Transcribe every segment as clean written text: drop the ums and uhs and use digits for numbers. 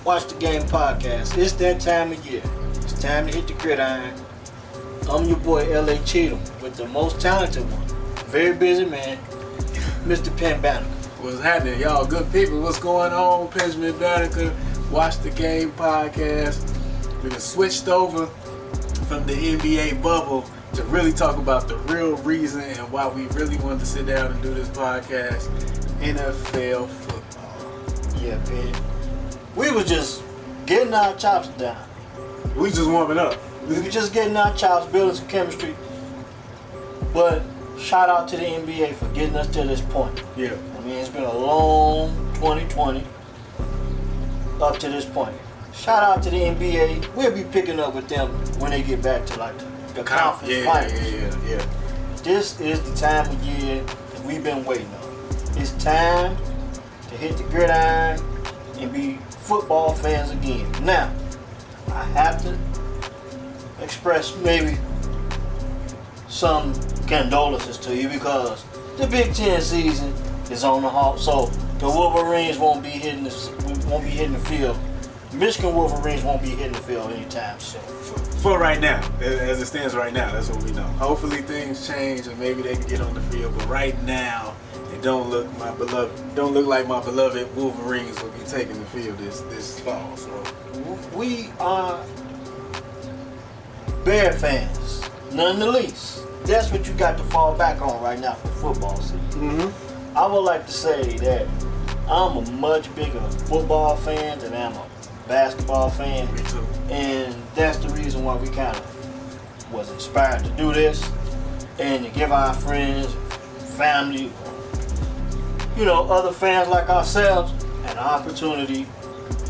Watch the Game podcast. It's that time of year. It's time to hit the gridiron. I'm your boy L.A. Cheatham with the most talented one. Very busy man, Mr. Pennjamin. What's happening, y'all? Good people. What's going on? Pennjamin Bannekar, Watch the Game podcast. We done switched over from the NBA bubble to really talk about the real reason and why we really wanted to sit down and do this podcast. NFL football. Yeah, man. We was just getting our chops down. We just warming up. We were just getting our chops, building some chemistry. But shout out to the NBA for getting us to this point. Yeah. I mean, it's been a long 2020 up to this point. Shout out to the NBA. We'll be picking up with them when they get back to like the conference finals. Yeah. This is the time of year that we've been waiting on. It's time to hit the gridiron and be football fans again. Now, I have to express maybe some condolences to you because the Big Ten season is on the halt, so the Wolverines won't be hitting the field. Michigan Wolverines won't be hitting the field anytime soon. For right now, as it stands right now, that's what we know. Hopefully things change and maybe they can get on the field, but right now it don't look like my beloved Wolverines will be taking the field this fall. So we are Bear fans, none the least. That's what you got to fall back on right now for football season. Mm-hmm. I would like to say that I'm a much bigger football fan than I'm a basketball fan. Me too. And that's the reason why we kind of was inspired to do this and to give our friends, family, other fans like ourselves an opportunity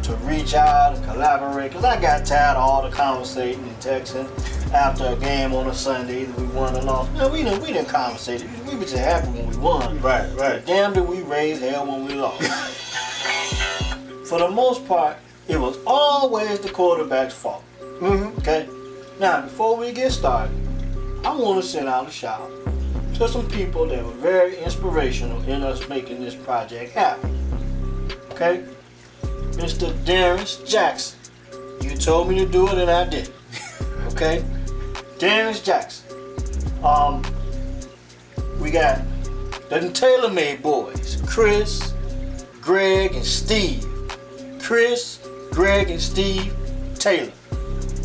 to reach out and collaborate. Because I got tired of all the conversating and texting after a game on a Sunday that we won or lost. No, we didn't conversate. We were just happy when we won. Right. But damn did we raise hell when we lost. For the most part, it was always the quarterback's fault. Mm-hmm. Okay? Now, before we get started, I want to send out a shout out to some people that were very inspirational in us making this project happen. Okay? Mr. Darius Jackson. You told me to do it and I did. Okay? Darius Jackson. We got the TaylorMade boys, Chris, Greg, and Steve. Chris, Greg, and Steve Taylor.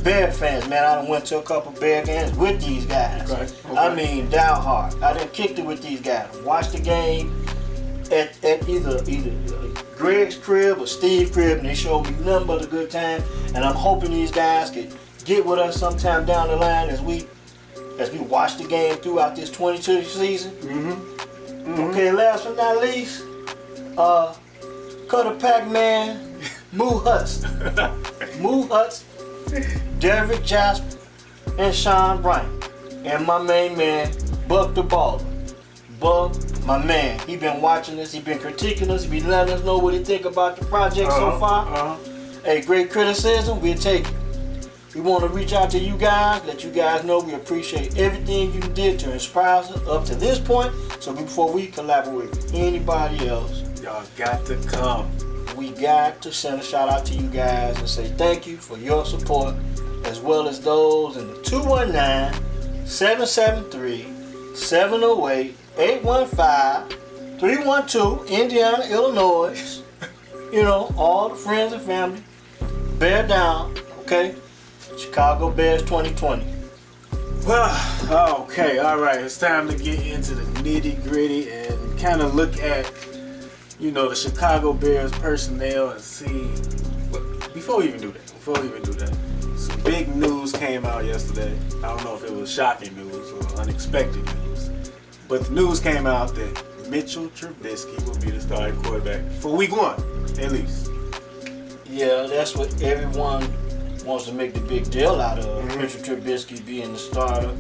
Bear fans, man. I done went to a couple Bear games with these guys. Okay. I mean, down hard. I done kicked it with these guys. Watched the game at either Greg's crib or Steve's crib, and they showed me nothing but a good time. And I'm hoping these guys could get with us sometime down the line as we watch the game throughout this 22 season. Mm-hmm. Okay, last but not least, Cutter Pac-Man, Moo Hutz, Derek Jasper, and Sean Bryant, and my main man, Buck the Baller. Buck, my man, he been watching us, he been critiquing us, he been letting us know what he think about the project so far. Hey, great criticism, we'll take it. We want to reach out to you guys, let you guys know we appreciate everything you did to inspire us up to this point. So before we collaborate with anybody else, Y'all got to come. we got to send a shout out to you guys and say thank you for your support, as well as those in the 219-773-708-815-312, Indiana, Illinois. All the friends and family. Beardown, okay? Chicago Bears 2020. Well, okay, all right. It's time to get into the nitty gritty and kind of look at, the Chicago Bears personnel and see. Before we even do that, some big news came out yesterday. I don't know if it was shocking news or unexpected news, but the news came out that Mitchell Trubisky will be the starting quarterback for Week 1, at least. Yeah, that's what everyone wants to make the big deal out of. Mm-hmm. Mitchell Trubisky being the starter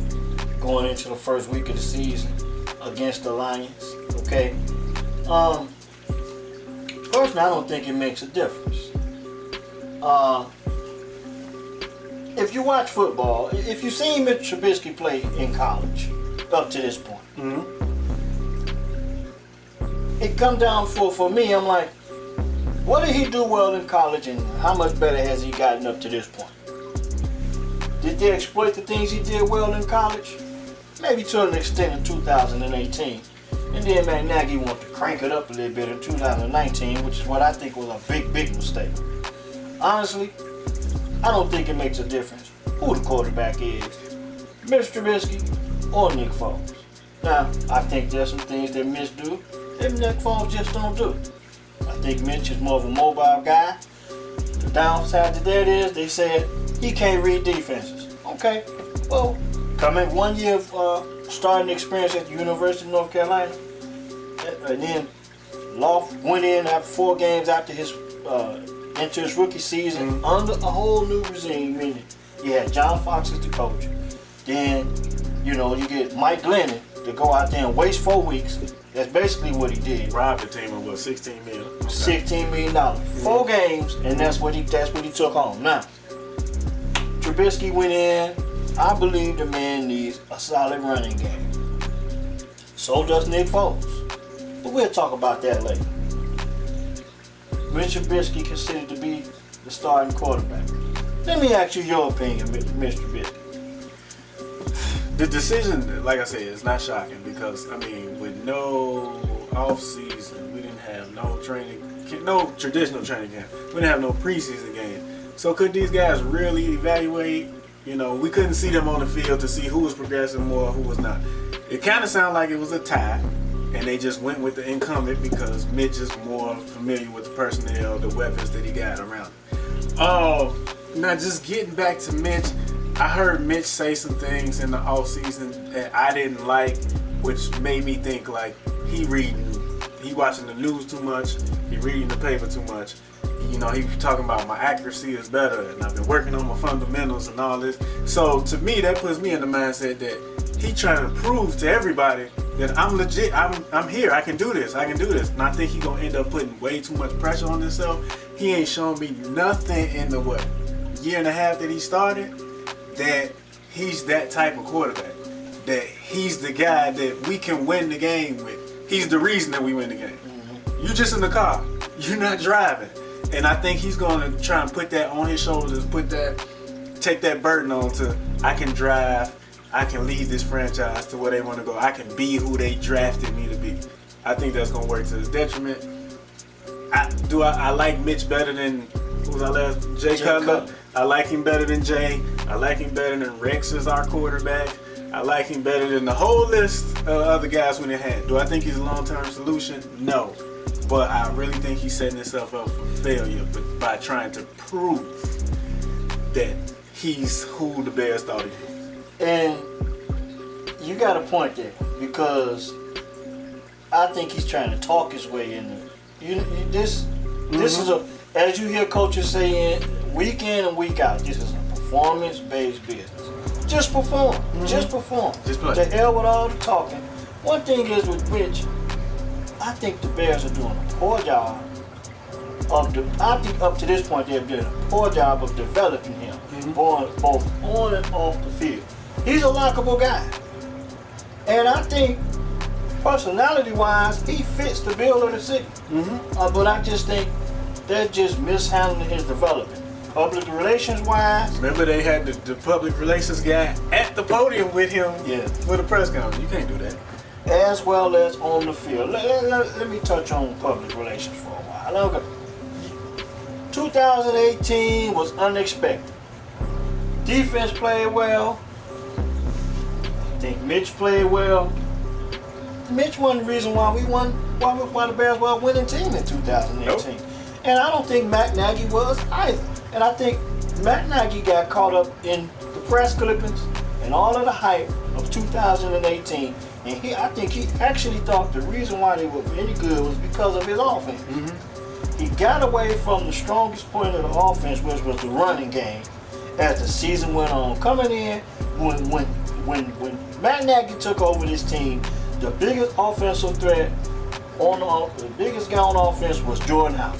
going into the first week of the season against the Lions. Okay. Personally, I don't think it makes a difference. If you watch football, if you've seen Mitchell Trubisky play in college up to this point, Mm-hmm. it come down for me, I'm like, What did he do well in college, and how much better has he gotten up to this point? Did they exploit the things he did well in college? Maybe to an extent in 2018. And then Matt Nagy wanted to crank it up a little bit in 2019, which is what I think was a big, big mistake. Honestly, I don't think it makes a difference who the quarterback is, Mr. Trubisky or Nick Foles. Now, I think there's some things that Mitch do that Nick Foles just don't do. I think Mitch is more of a mobile guy. The downside to that is they said he can't read defenses. Okay, well, coming 1 year of starting experience at the University of North Carolina, and then Loft went in after 4 games after his into his rookie season under a whole new regime. Meaning you had John Fox as the coach, then you get Mike Glennon to go out there and waste 4 weeks. That's basically what he did. Robbed the team of what, $16 million? Okay. $16 million. 4 games, and that's what he took home. Now, Trubisky went in. I believe the man needs a solid running game. So does Nick Foles. But we'll talk about that later. Mitch Trubisky considered to be the starting quarterback. Let me ask you your opinion, Mr. Trubisky. The decision, like I said, is not shocking because, with no off-season, we didn't have no traditional training camp. We didn't have no preseason game. So could these guys really evaluate? We couldn't see them on the field to see who was progressing more, who was not. It kind of sounded like it was a tie, and they just went with the incumbent because Mitch is more familiar with the personnel, the weapons that he got around him. Now just getting back to Mitch, I heard Mitch say some things in the offseason that I didn't like, which made me think like he watching the news too much, he reading the paper too much. He was talking about my accuracy is better and I've been working on my fundamentals and all this. So to me, that puts me in the mindset that he trying to prove to everybody that I'm legit, I'm here, I can do this. And I think he gonna end up putting way too much pressure on himself. He ain't shown me nothing in the year and a half that he started that he's that type of quarterback. That he's the guy that we can win the game with. He's the reason that we win the game. You just in the car, you're not driving. And I think he's going to try and put that on his shoulders, take that burden on to, I can drive, I can lead this franchise to where they want to go. I can be who they drafted me to be. I think that's going to work to his detriment. I like Mitch better than, who was our last? Jay Cutler. I like him better than Jay. I like him better than Rex as our quarterback. I like him better than the whole list of other guys we had. Do I think he's a long-term solution? No. But I really think he's setting himself up for failure by trying to prove that he's who the Bears thought he was. And you got a point there because I think he's trying to talk his way in. This is as you hear coaches saying week in and week out, this is a performance-based business. Just perform. Just perform. Just play. To hell with all the talking. One thing is with Mitch, I think the Bears are doing a poor job I think up to this point they've done a poor job of developing him, both on and off the field. He's a likable guy. And I think personality-wise, he fits the bill of the city. But I just think they're just mishandling his development. Public relations-wise. Remember they had the public relations guy at the podium with him for the press conference. You can't do that. As well as on the field. Let me touch on public relations for a while. Okay. 2018 was unexpected. Defense played well. I think Mitch played well. Mitch wasn't the reason why we won, why the Bears were a winning team in 2018. Nope. And I don't think Matt Nagy was either. And I think Matt Nagy got caught up in the press clippings and all of the hype of 2018. And I think he actually thought the reason why they were any good was because of his offense. He got away from the strongest point of the offense, which was the running game, as the season went on. Coming in, when Matt Nagy took over this team, the biggest offensive threat the biggest guy on offense was Jordan Howard.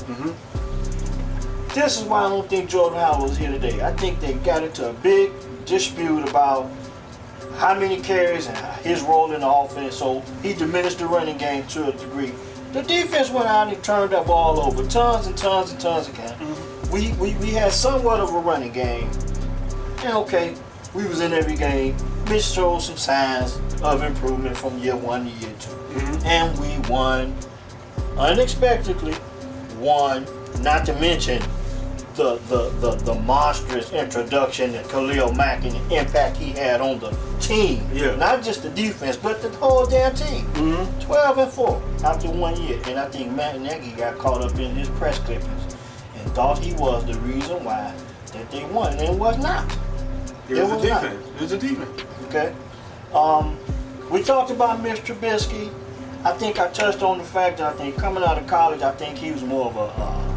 This is why I don't think Jordan Howard was here today. I think they got into a big dispute about how many carries and his role in the offense, so he diminished the running game to a degree. The defense went out and turned up all over, tons and tons and tons of games. We had somewhat of a running game, and okay, we was in every game. Mitch showed some signs of improvement from year 1 to year 2, and we won unexpectedly. Won, not to mention the monstrous introduction that Khalil Mack and the impact he had on the team. Yeah. Not just the defense, but the whole damn team. 12-4 after 1 year. And I think Matt Nagy got caught up in his press clippings and thought he was the reason why that they won. And it was not. It was the defense. It was the defense. Okay. We talked about Mr. Trubisky. I think I touched on the fact that I think coming out of college, I think he was more of a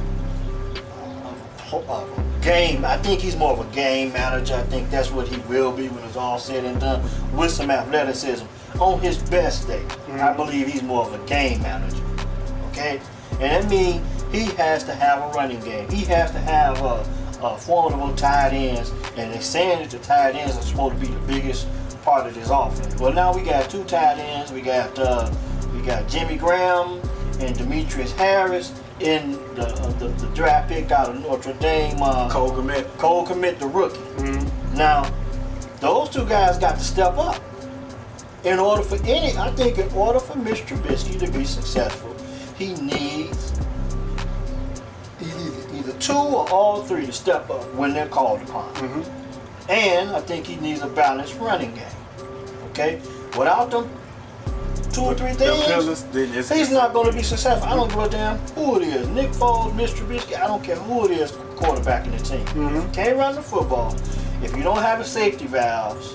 game. I think he's more of a game manager. I think that's what he will be when it's all said and done, with some athleticism. On his best day, I believe he's more of a game manager. Okay, and that means he has to have a running game. He has to have a formidable tight ends, and they're saying that the tight ends are supposed to be the biggest part of this offense. Well, now we got 2 tight ends. We got Jimmy Graham and Demetrius Harris in the draft pick out of Notre Dame. Cole Kmet, the rookie. Now, those 2 guys got to step up. In order for Mr. Trubisky to be successful, he needs either 2 or all 3 to step up when they're called upon. And I think he needs a balanced running game. Okay? Without them 2 or 3 things, he's not going to be successful. I don't give a damn who it is. Nick Foles, Mr. Trubisky, I don't care who it is quarterback in the team. Can't run the football. If you don't have a safety valves,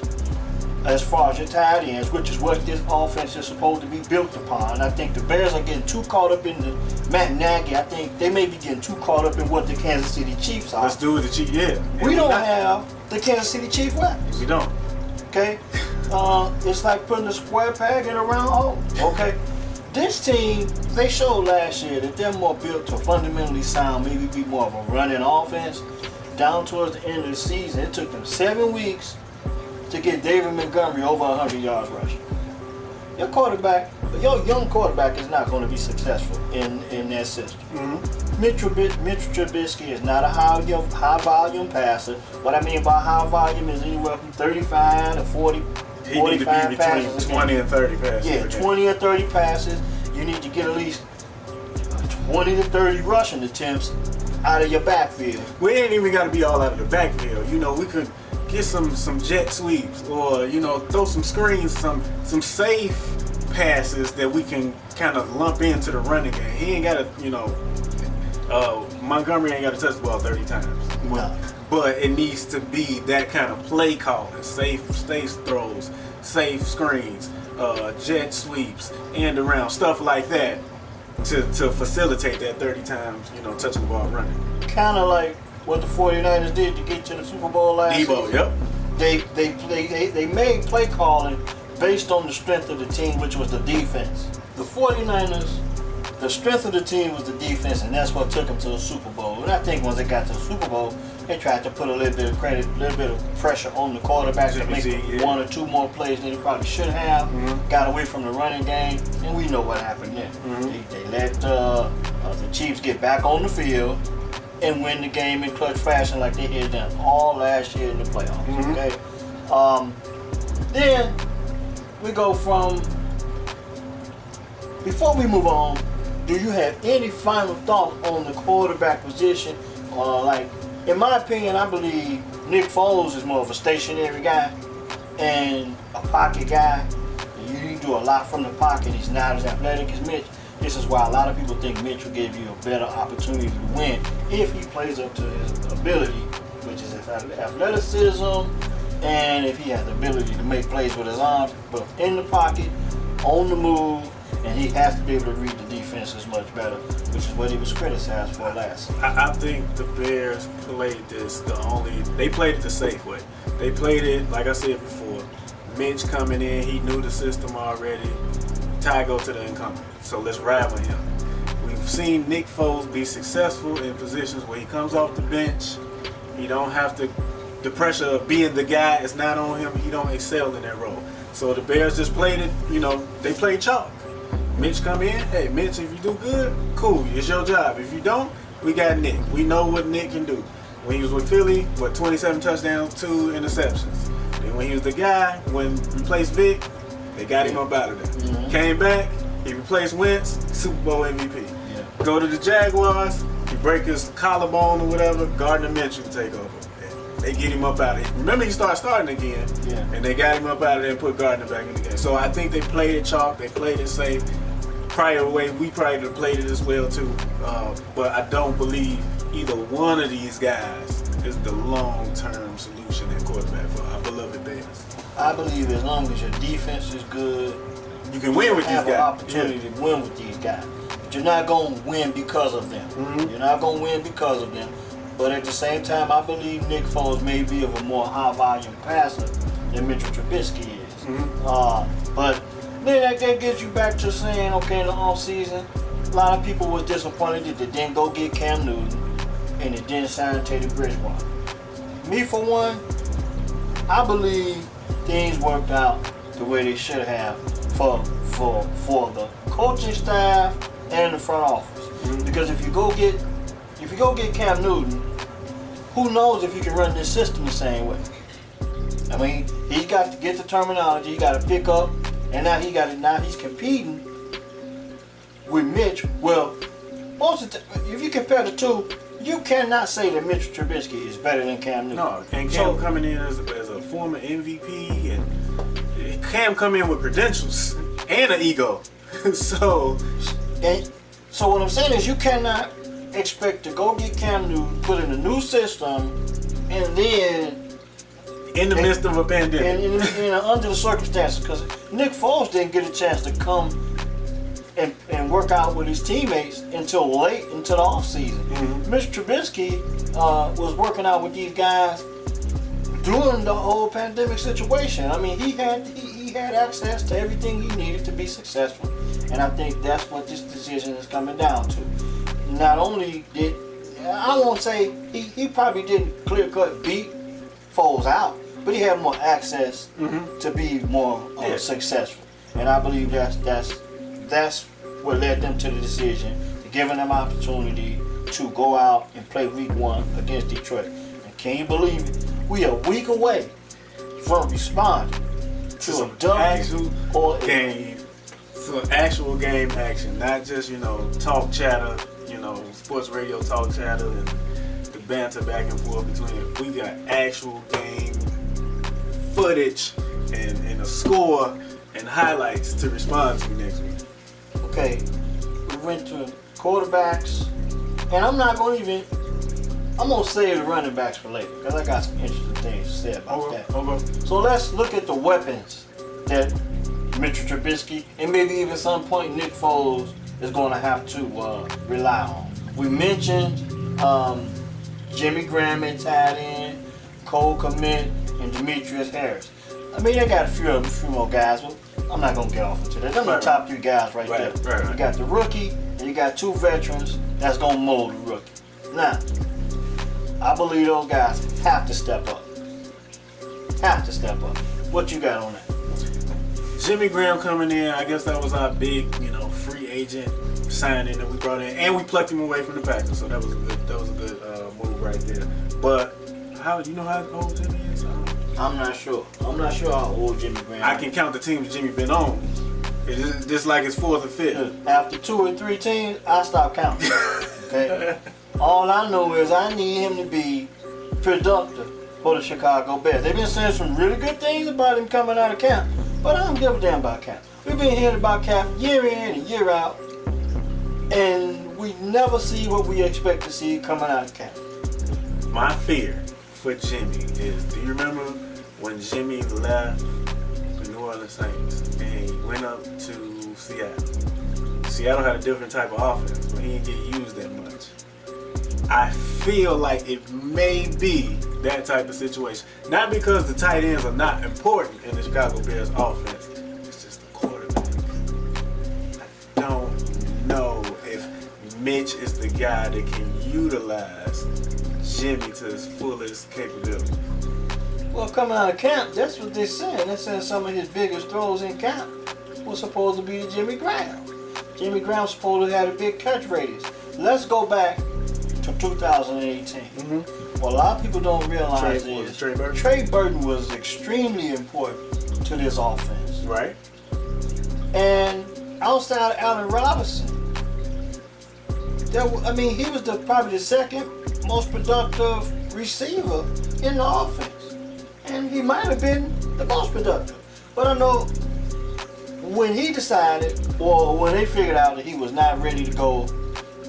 as far as your tight ends, which is what this offense is supposed to be built upon. I think the Bears are getting too caught up in the Matt Nagy. I think they may be getting too caught up in what the Kansas City Chiefs are. Let's do it, the Chiefs, yeah. We don't have the Kansas City Chiefs weapons. We don't. Okay? It's like putting a square peg in a round hole. Okay? This team, they showed last year that they're more built to fundamentally sound, maybe be more of a running offense. Down towards the end of the season, it took them 7 weeks to get David Montgomery over 100 yards rushing. Your young quarterback is not going to be successful in that system. Mitch Trubisky is not a high volume passer. What I mean by high volume is anywhere from 35 to 40, he 45 passes. Between 20 and 30 passes. Yeah, 20 or 30 passes. You need to get at least 20 to 30 rushing attempts out of your backfield. We ain't even got to be all out of the backfield. We could get some jet sweeps, or throw some screens, some safe passes that we can kind of lump into the running game. He ain't got to, Montgomery ain't got to touch the ball 30 times. No. But it needs to be that kind of play calling, safe throws, safe screens, jet sweeps, end around, stuff like that, to facilitate that 30 times, touching the ball running. Kind of like what the 49ers did to get to the Super Bowl last season. Yep. They made play calling based on the strength of the team, which was the defense. The 49ers, the strength of the team was the defense, and that's what took them to the Super Bowl. And I think once they got to the Super Bowl, they tried to put a little bit of credit, a little bit of pressure on the quarterback to make 1 or 2 more plays than he probably should have. Got away from the running game, and we know what happened then. They let the Chiefs get back on the field and win the game in clutch fashion like they had done all last year in the playoffs. Okay. Then we go from. Before we move on, do you have any final thoughts on the quarterback position? In my opinion, I believe Nick Foles is more of a stationary guy and a pocket guy. You can do a lot from the pocket. He's not as athletic as Mitch. This is why a lot of people think Mitch will give you a better opportunity to win if he plays up to his ability, which is his athleticism, and if he has the ability to make plays with his arms, but in the pocket, on the move, and he has to be able to read the defenses much better, which is what he was criticized for last season. I think the Bears played this they played it the safe way. They played it, like I said before, Mitch coming in, he knew the system already. Ty go to the incumbent. So let's ride with him. We've seen Nick Foles be successful in positions where he comes off the bench. He don't have to, the pressure of being the guy is not on him. He don't excel in that role. So the Bears just played it, they played chalk. Mitch come in. Hey, Mitch, if you do good, cool. It's your job. If you don't, we got Nick. We know what Nick can do. When he was with Philly, 27 touchdowns, 2 interceptions. And when he was the guy, when he replaced Vic, they got him up out of there. Mm-hmm. Came back, he replaced Wentz, Super Bowl MVP. Yeah. Go to the Jaguars, he break his collarbone or whatever, Gardner Minshew take over. They get him up out of here. Remember, he starting again, and they got him up out of there and put Gardner back in the game. So I think they played it chalk, they played it safe. Prior way, we probably have played it as well too. But I don't believe either one of these guys is the long-term solution at quarterback for our beloved Bears. I believe as long as your defense is good, you can win with these guys. Have an opportunity to win with these guys. But you're not going to win because of them. Mm-hmm. You're not going to win because of them. But at the same time, I believe Nick Foles may be of a more high-volume passer than Mitchell Trubisky is. Mm-hmm. But then that gets you back to saying, okay, in the offseason, a lot of people was disappointed that they didn't go get Cam Newton and they didn't sign Teddy Bridgewater. Me, for one, I believe things worked out the way they should have for the coaching staff and the front office. Mm-hmm. Because if you go get Cam Newton, who knows if you can run this system the same way? I mean, he's got to get the terminology, he got to pick up, and now he's competing with Mitch. Well, if you compare the two, you cannot say that Mitch Trubisky is better than Cam Newton. No, and Cam coming in as a former MVP, and Cam come in with credentials and an ego. So what I'm saying is you cannot expect to go get Cam Newton, put in a new system, and then in the midst of a pandemic, and under the circumstances, because Nick Foles didn't get a chance to come and work out with his teammates until the off season. Mm-hmm. Mr. Trubisky was working out with these guys during the whole pandemic situation. I mean, he had access to everything he needed to be successful, and I think that's what this decision is coming down to. Not only did I won't say he probably didn't clear cut beat Foles out, but he had more access to be more successful, and I believe that's what led them to the decision, to giving them opportunity to go out and play Week 1 against Detroit. And can you believe it? We are a week away from responding to a actual game, to an actual game action, not just talk chatter, sports radio talk chatter and the banter back and forth between it. We got actual game footage and a score and highlights to respond to next week. Okay, we went to quarterbacks, and I'm gonna save the running backs for later because I got some interesting things to say about that. Okay. So let's look at the weapons that Mitchell Trubisky and maybe even some point Nick Foles is going to have to rely on. We mentioned Jimmy Graham at tight end, Cole Kmet, and Demetrius Harris. I mean, they got a few more guys, but I'm not going to get off into that. Those are the top 3 guys right there. Right. You got the rookie, and you got 2 veterans that's going to mold the rookie. Now, I believe those guys have to step up. What you got on that? Jimmy Graham coming in, I guess that was our big, free agent signing that we brought in, and we plucked him away from the Packers, so that was a good move right there. But how old Jimmy is? I'm not sure. I'm not sure how old Jimmy Graham is. I can count the teams Jimmy been on. It's just like his 4th or 5th. After 2 or 3 teams, I stop counting. Okay. All I know is I need him to be productive for the Chicago Bears. They've been saying some really good things about him coming out of camp, but I don't give a damn about camp. We've been hearing about camp year in and year out, and we never see what we expect to see coming out of camp. My fear for Jimmy is, do you remember when Jimmy left the New Orleans Saints and he went up to Seattle? Seattle had a different type of offense, but he didn't get used that much. I feel like it may be that type of situation. Not because the tight ends are not important in the Chicago Bears offense. It's just the quarterback. I don't know if Mitch is the guy that can utilize Jimmy to his fullest capability. Well, coming out of camp, that's what they're saying. They're saying some of his biggest throws in camp was supposed to be to Jimmy Graham. Jimmy Graham's supposed to have a big catch radius. Let's go back to 2018. What a lot of people don't realize is Trey Burton was extremely important to this offense. Right. And outside of Allen Robinson, he was probably the second most productive receiver in the offense. And he might have been the most productive. But I know when he decided, or when they figured out that he was not ready to go,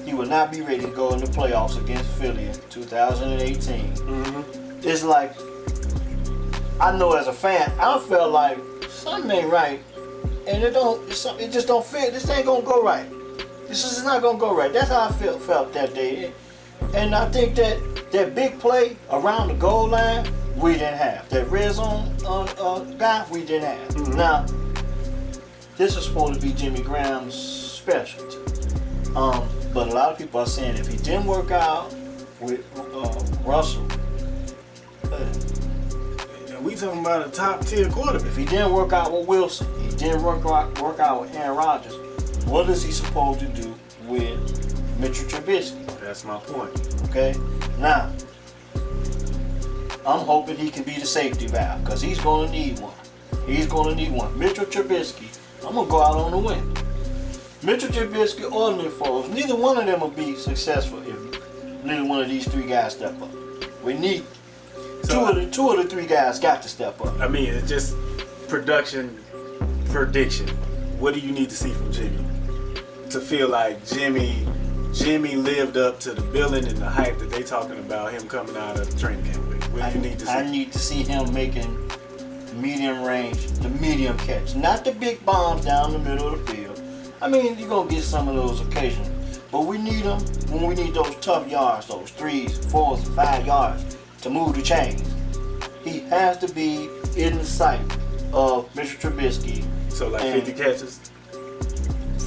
he would not be ready to go in the playoffs against Philly in 2018. It's like, I know as a fan, I felt like something ain't right, and it just don't fit. This ain't gonna go right. This is not gonna go right. That's how I felt that day. And I think that big play around the goal line, we didn't have. That red zone guy, we didn't have. Now, this is supposed to be Jimmy Graham's specialty. But a lot of people are saying if he didn't work out with Russell, we talking about a top tier quarterback. if he didn't work out with Wilson, he didn't work out with Aaron Rodgers, what is he supposed to do with Mitchell Trubisky? That's my point. Okay? Now, I'm hoping he can be the safety valve because he's going to need one. He's going to need one. Mitchell Trubisky, I'm going to go out on a win. Mitchell Trubisky or Nick Foles, neither one of them will be successful if neither one of these three guys step up. We need two of the three guys got to step up. I mean, it's just prediction. What do you need to see from Jimmy to feel like Jimmy lived up to the billing and the hype that they talking about him coming out of the training camp with? What do you need to see? I need to see him making medium range, the medium catch, not the big bombs down the middle of the field. I mean, you're going to get some of those occasionally, but we need them when we need those tough yards, those 3s, 4s, 5 yards to move the chains. He has to be in the sight of Mr. Trubisky. So like 50 catches?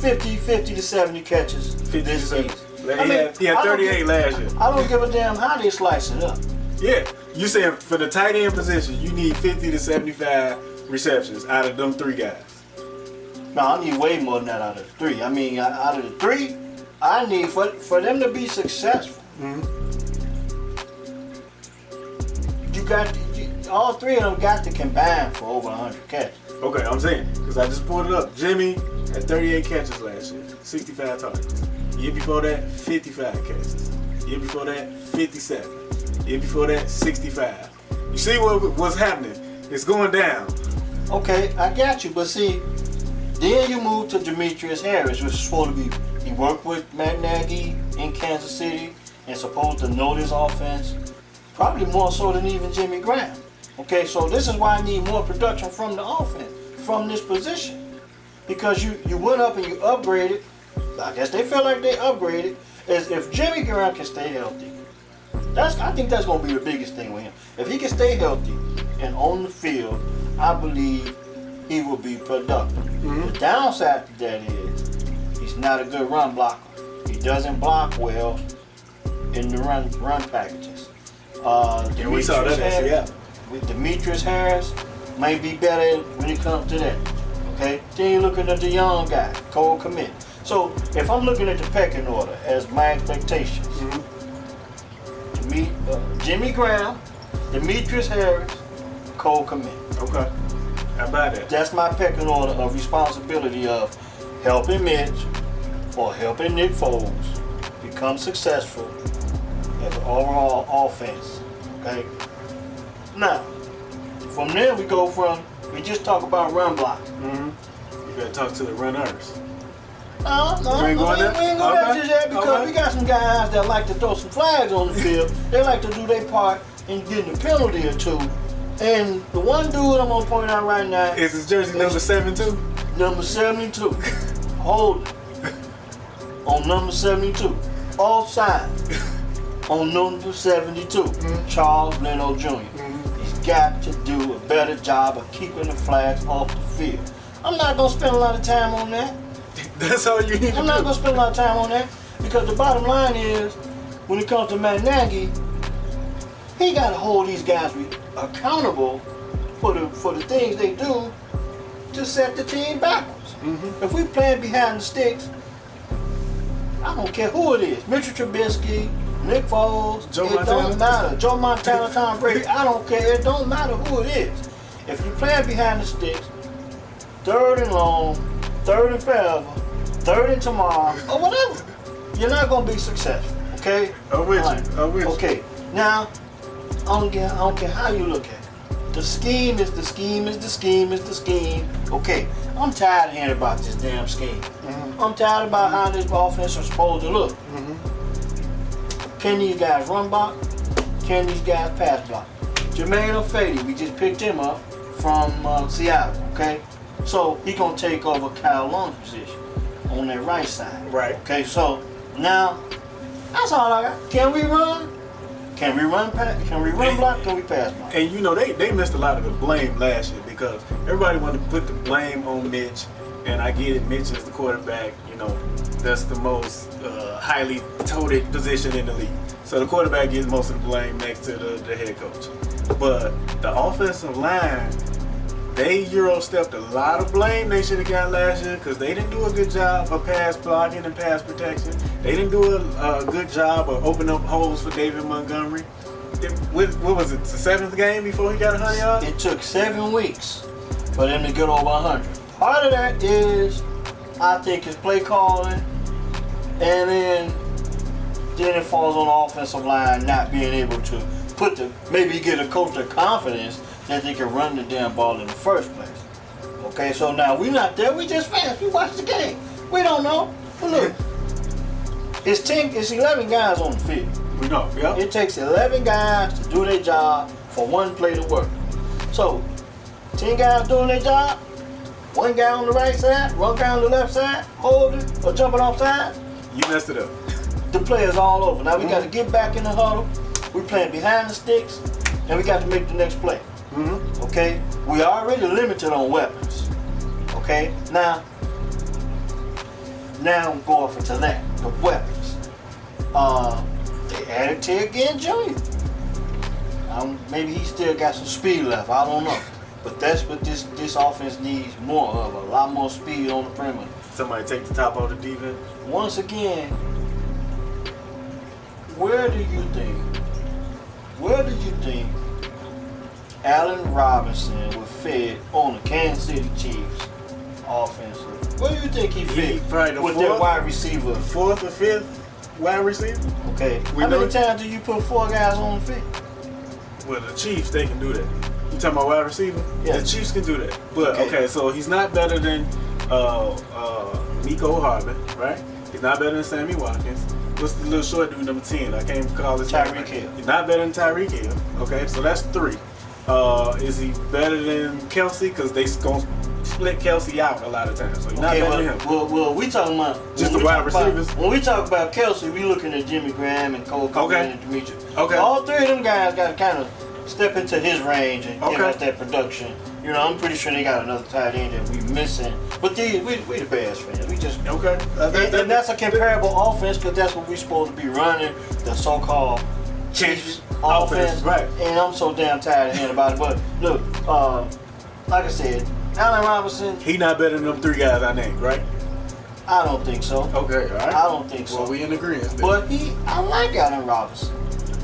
50 to 70 catches 50 this season. He had 38 last year. I don't give a damn how they slice it up. Yeah, you saying for the tight end position, you need 50 to 75 receptions out of them three guys. No, I need way more than that out of the three. I mean, out of the three, I need for them to be successful. All three of them got to combine for over 100 catches. Okay, I'm saying, because I just pulled it up. Jimmy had 38 catches last year, 65 targets. Year before that, 55 catches. Year before that, 57. Year before that, 65. You see what's happening? It's going down. Okay, I got you, but see, then you move to Demetrius Harris, which is supposed to be, he worked with Matt Nagy in Kansas City and supposed to know this offense, probably more so than even Jimmy Graham. Okay, so this is why I need more production from the offense, from this position. Because you went up and you upgraded, I guess they feel like they upgraded, as if Jimmy Graham can stay healthy. I think that's going to be the biggest thing with him. If he can stay healthy and on the field, I believe he will be productive. The downside to that is he's not a good run blocker. He doesn't block well in the run packages. We saw that. Yeah. With Demetrius Harris, may be better when it comes to that. Okay. Then you're looking at the young guy, Cole Kmet. So if I'm looking at the pecking order as my expectations, Jimmy Graham, Demetrius Harris, Cole Kmet. Okay. How about that? That's my pecking order of responsibility of helping Mitch or helping Nick Foles become successful as an overall offense. Okay. Now, from there we just talk about run blocking. You gotta talk to the runners. No, we ain't going there just yet because we got some guys that like to throw some flags on the field. They like to do their part in getting a penalty or two. And the one dude I'm gonna point out right now is his jersey number 72. Number 72. Hold it. On number 72. Offside. On number 72. Charles Leno Jr. He's got to do a better job of keeping the flags off the field. I'm not gonna spend a lot of time on that. That's all you need to do. I'm not gonna spend a lot of time on that because the bottom line is, when it comes to Matt Nagy, he gotta hold these guys accountable for the things they do to set the team backwards. If we playing behind the sticks I don't care who it is. Mitchell Trubisky, Nick Foles, Joe it Montana. don't matter. Joe Montana, Tom Brady, I don't care. It don't matter who it is. If you're playing behind the sticks, 3rd and long, 3rd and forever, 3rd and tomorrow, or whatever, you're not going to be successful, okay? I'm with Right. you. I'm with you. Okay, now, I don't care how you look at it. The scheme is the scheme is the scheme is the scheme. Okay, I'm tired of hearing about this damn scheme. I'm tired about how this offense is supposed to look. Can these guys run block? Can these guys pass block? Jermaine O'Fady, we just picked him up from Seattle, okay? So he gonna take over Kyle Long's position on that right side. Right. Okay, so now that's all I got. Can we run? Can we run pass? Can we run block? Can we pass block? And you know, they missed a lot of the blame last year because everybody wanted to put the blame on Mitch. And I get it, Mitch is the quarterback. You know, that's the most highly touted position in the league. So the quarterback gets most of the blame next to the head coach. But the offensive line, they Euro-stepped a lot of blame they should have got last year because they didn't do a good job of pass blocking and pass protection. They didn't do a good job of opening up holes for David Montgomery. What was it, the 7th game before he got 100 yards? It took 7 weeks for them to get over 100. Part of that is, I think, his play calling, and then it falls on the offensive line not being able to maybe get a coach the confidence that they can run the damn ball in the first place. Okay, so now we're not there, we just fans, we watch the game. We don't know. But look, it's 11 guys on the field. We know, yeah. It takes 11 guys to do their job for one play to work. So, 10 guys doing their job, 1 guy on the right side, 1 guy on the left side, holding or jumping off side. You messed it up. The players all over. Now we got to get back in the huddle. We playing behind the sticks, and we got to make the next play. Okay? We are already limited on weapons. Okay? Now I'm going to that. The weapons. They added Ted Ginn Jr. Maybe he still got some speed left. I don't know. But that's what this offense needs more of. A lot more speed on the perimeter. Somebody take the top off the defense. Once again, where do you think Allen Robinson was fed on the Kansas City Chiefs offensively? Where do you think he fit with their wide receiver? 4th or 5th wide receiver? Okay. How many times do you put 4 guys on the field? Well, the Chiefs, they can do that. You talking about wide receiver? Yeah. The Chiefs can do that. But, okay, so he's not better than Nico Harbin, right? He's not better than Sammy Watkins. What's the little short dude, number 10? I can't call his name. Tyreek Hill. He's not better than Tyreek Hill. Okay, so that's 3. Is he better than Kelsey? Because they going to split Kelsey out a lot of times. So he's not better than him. Well, we talking about just the wide receivers. When we talk about Kelsey, we looking at Jimmy Graham and Cole Coleman and Demetrius. Okay. All 3 of them guys got to kind of step into his range and give us that production. You know, I'm pretty sure they got another tight end that we missing. But we the Bears fans. We just and that's a comparable offense because that's what we supposed to be running. The so-called Chiefs offense. Right. And I'm so damn tired of hearing about it. But look, like I said, Allen Robinson. He not better than them 3 guys I named, right? I don't think so. Okay, all right. I don't think so. Well, we in agreement. But I like Allen Robinson.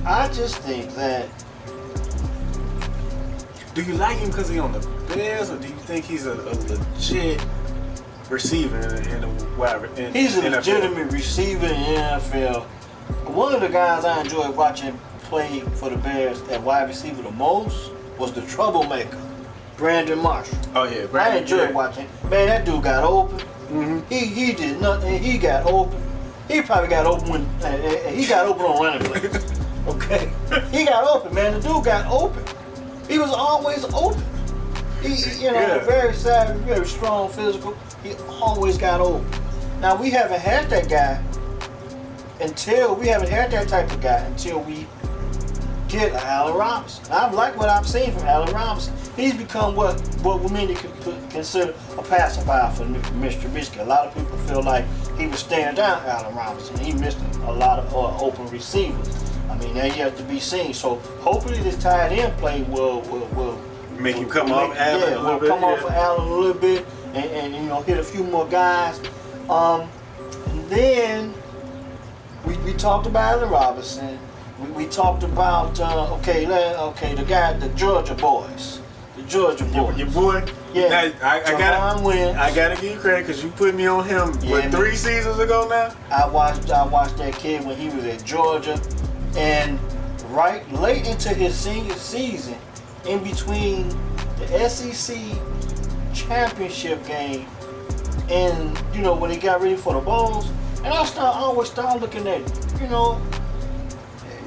I just think that. Do you like him because he's on the Bears, or do you think he's a legit receiver in the wide? He's a legitimate receiver in the NFL. One of the guys I enjoyed watching play for the Bears at wide receiver the most was the troublemaker, Brandon Marshall. Oh yeah, I enjoyed watching. Man, that dude got open. He did nothing. He got open. He probably got open when he got open on running plays. Okay, he got open, man. The dude got open. He was always open. Very savvy, very strong, physical. He always got open. Now we haven't had that guy until we get Allen Robinson. I like what I've seen from Allen Robinson. He's become what many could consider a pacifier for Mr. Trubisky. A lot of people feel like he was staring down Allen Robinson. He missed a lot of open receivers. I mean, that yet to be seen. So hopefully this tight end play will make him come off Allen a little bit. Come off of Allen a little bit and hit a few more guys. And then we talked about Allen Robinson. We talked about the guy, the Georgia boys. The Georgia boys. Your boy? Yeah. Now, I gotta give you credit because you put me on him 3 seasons ago now? I watched that kid when he was at Georgia, and right late into his senior season, in between the SEC championship game and when he got ready for the bowls, and I always start looking at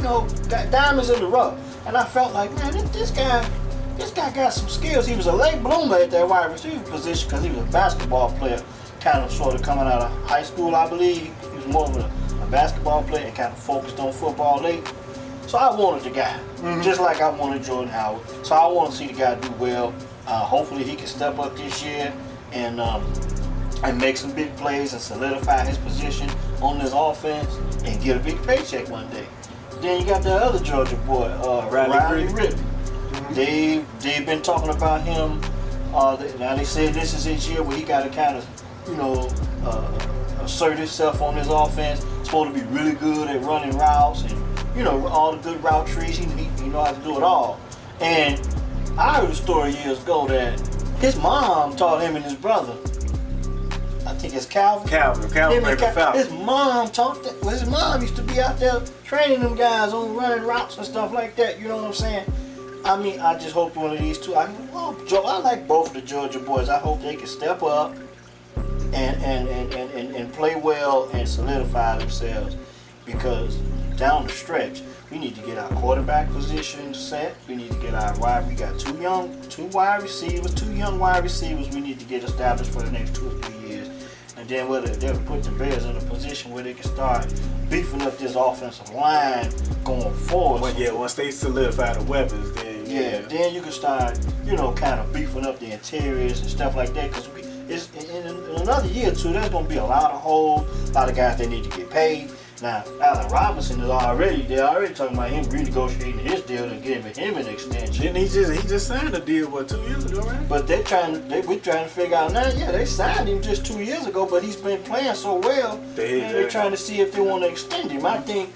got diamonds in the rough, and I felt like, man, this guy got some skills. He was a late bloomer at that wide receiver position because he was a basketball player, kind of sort of coming out of high school, I believe. He was more of a basketball player and kind of focused on football late. So I wanted the guy, just like I wanted Jordan Howard. So I want to see the guy do well. Hopefully he can step up this year and make some big plays and solidify his position on this offense and get a big paycheck one day. Then you got the other Georgia boy, Riley Ridley. They've been talking about him. Now they said this is his year where he got to kind of assert himself on his offense. He's supposed to be really good at running routes and all the good route trees. He knows how to do it all. And I heard a story years ago that his mom taught him and his brother. I think it's Calvin. His mom taught that. Well, his mom used to be out there training them guys on running routes and stuff like that. You know what I'm saying? I mean, I just hope one of these two. I like both of the Georgia boys. I hope they can step up and play well and solidify themselves, because down the stretch we need to get our quarterback position set. We need to get our we got two young wide receivers we need to get established for the next 2 or 3 years. And then they'll put the Bears in a position where they can start beefing up this offensive line going forward. Well, once they solidify the weapons, then then you can start, kind of beefing up the interiors and stuff like that. Because in another year or two, there's going to be a lot of holes, a lot of guys that need to get paid. Now, Allen Robinson they're already talking about him renegotiating his deal and giving him an extension. Didn't he just signed a deal 2 years ago, right? But we're trying to figure out now. Yeah, they signed him just 2 years ago, but he's been playing so well. They're trying to see if they want to extend him. I think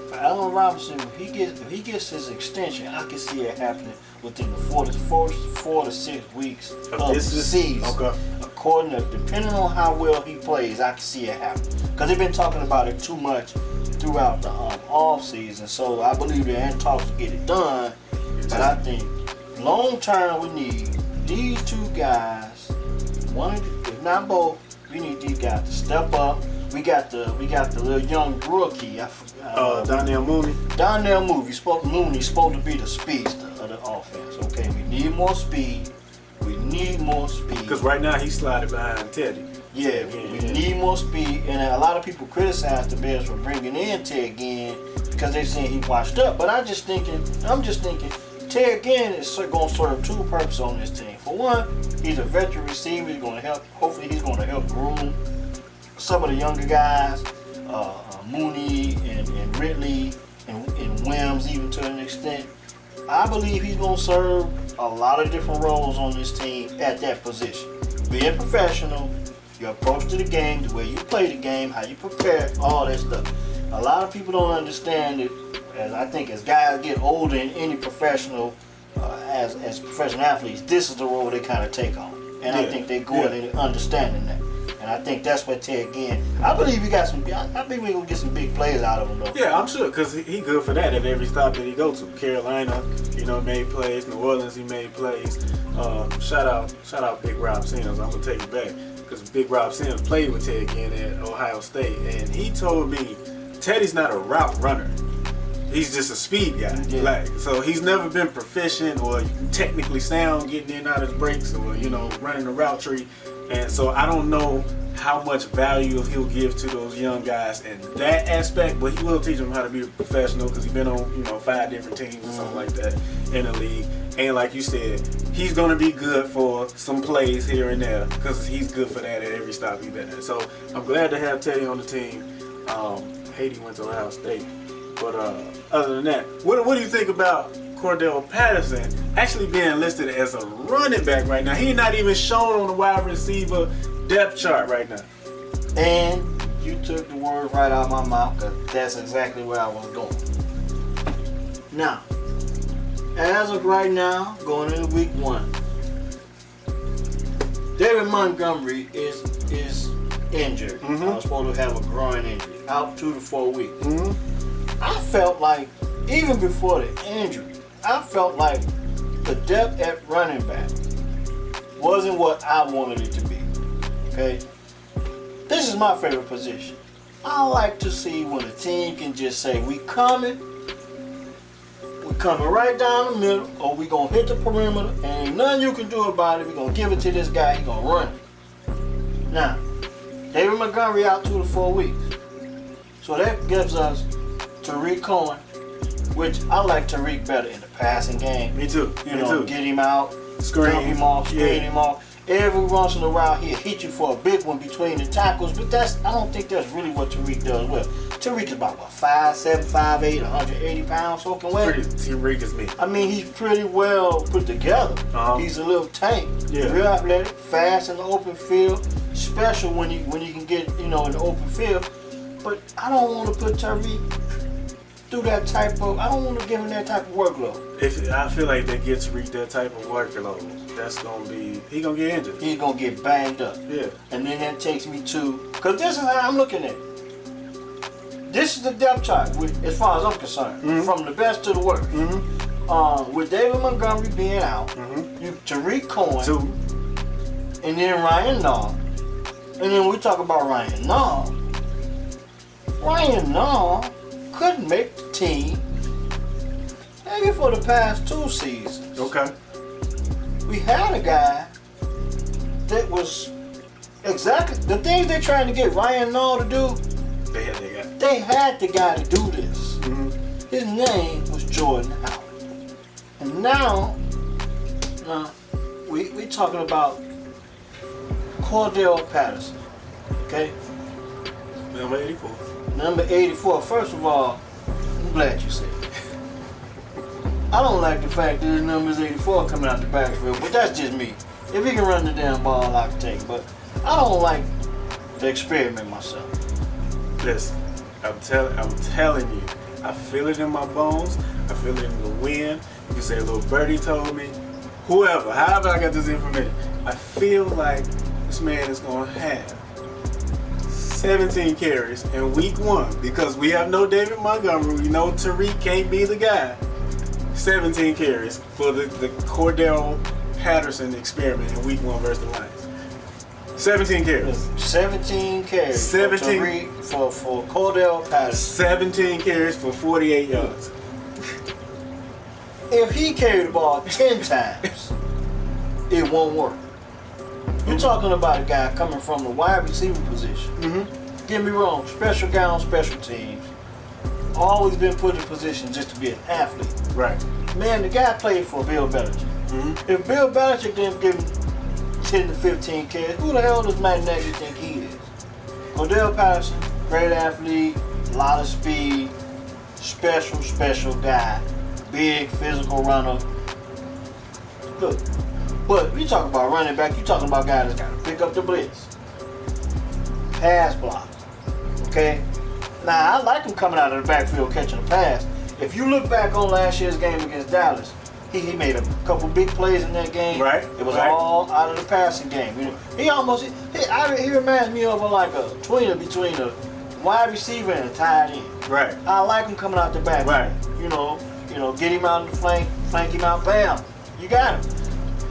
for Allen Robinson, if he gets his extension, I can see it happening within the 4 to 6 weeks of the season. Okay. Depending on how well he plays, I can see it happen. Because they've been talking about it too much throughout the off season. So I believe they're in talks to get it done. But I think long term we need these two guys. One, if not both, we need these guys to step up. We got the little young rookie. Donnell Mooney. Donnell Mooney's supposed to be the speedster of the offense. Okay, we need more speed. Because right now he's sliding behind Teddy. Yeah, we need more speed. And a lot of people criticize the Bears for bringing in Ted Ginn because they're saying he washed up. But I'm just thinking, Ted Ginn is going to serve two purposes on this team. For one, he's a veteran receiver. He's going to help. Hopefully, he's going to help groom some of the younger guys, Mooney and Ridley and Wims, even to an extent. I believe he's going to serve a lot of different roles on this team at that position. Being professional, your approach to the game, the way you play the game, how you prepare, all that stuff. A lot of people don't understand it. As I think as guys get older in any professional, as professional athletes, this is the role they kind of take on. And I think they go in understanding that. And I think that's what Ted Ginn. I believe we got some. I think we're gonna get some big plays out of him though. Yeah, I'm sure, because he good for that at every stop that he go to. Carolina, made plays. New Orleans, he made plays. Shout out Big Rob Sims. I'm gonna take it back because Big Rob Sims played with Ted Ginn at Ohio State, and he told me Teddy's not a route runner. He's just a speed guy. Yeah. So he's never been proficient or technically sound getting in and out of his breaks or running the route tree. And so I don't know how much value he'll give to those young guys in that aspect, but he will teach them how to be a professional because he's been on 5 different teams or something like that in the league. And like you said, he's going to be good for some plays here and there because he's good for that at every stop he's at. So I'm glad to have Teddy on the team. Haiti went to Ohio State. But other than that, what do you think about Cordell Patterson actually being listed as a running back right now? He's not even shown on the wide receiver depth chart right now. And you took the word stuff right out of my mouth because that's exactly where I was going. Now, as of right now, going into week 1, David Montgomery is injured. Mm-hmm. I was supposed to have a groin injury, out 2 to 4 weeks. Mm-hmm. I felt like, even before the injury, I felt like the depth at running back wasn't what I wanted it to be. Okay? This is my favorite position. I like to see when a team can just say, we coming right down the middle, or we gonna hit the perimeter, and ain't nothing you can do about it. We gonna give it to this guy, he gonna run it. Now, David Montgomery out 2 to 4 weeks. So that gives us Tariq Cohen, which I like Tariq better in the passing game. Me too. You know, get him out, Screen him off, screen him off. Every once in a while he'll hit you for a big one between the tackles, but I don't think that's really what Tariq does well. Tariq is about 5'7", 5'8", 180 pounds soaking wet. Tariq is me. I mean, he's pretty well put together. He's a little tank, real athletic, fast in the open field, special when you can get in the open field. But I don't want to put Tariq through that type of. I don't want to give him that type of workload. If I feel like that gets Tariq that type of workload, that's gonna be he gonna get injured. He's gonna get banged up. Yeah. And then that takes me to, because this is how I'm looking at it. This is the depth chart, as far as I'm concerned, from the best to the worst. With David Montgomery being out, you Tariq Cohen, 2, and then Ryan Naw, and then we talk about Ryan Naw. Ryan Naw couldn't make the team maybe for the past 2 seasons. Okay. We had a guy that was exactly the things they're trying to get Ryan Naw to do. They had the guy to do this. His name was Jordan Howard. And now we talking about Cordell Patterson. Okay? Number 84. Number 84. First of all, I'm glad you said it. I don't like the fact that his number is 84 coming out the backfield, but that's just me. If he can run the damn ball, I can take it. But I don't like to experiment myself. Listen, I'm telling you, I feel it in my bones. I feel it in the wind. You can say a little birdie told me. Whoever, however I got this information, I feel like this man is going to have 17 carries in week 1 because we have no David Montgomery. We know Tariq can't be the guy. 17 carries for the Cordell Patterson experiment in week 1 versus the Lions. 17 carries. 17 carries. 17 for Cordell Patterson. 17 carries for 48 yards. If he carried the ball 10 times, it won't work. You're talking about a guy coming from the wide receiver position. Get me wrong, special guy on special teams. Always been put in position just to be an athlete. Right. Man, the guy played for Bill Belichick. If Bill Belichick didn't give him 10 to 15 carries, who the hell does Matt Nagy think he is? Cordell Patterson, great athlete, a lot of speed, special guy, big physical runner. Look, but we talk about running back, you talking about guys that's got to pick up the blitz, pass block. Okay? Now, I like him coming out of the backfield catching a pass. If you look back on last year's game against Dallas, he made a couple big plays in that game. Right. It was all out of the passing game. He reminds me of like a tweener between a wide receiver and a tight end. Right. I like him coming out the back. Right. Get him out in the flank him out, bam, you got him.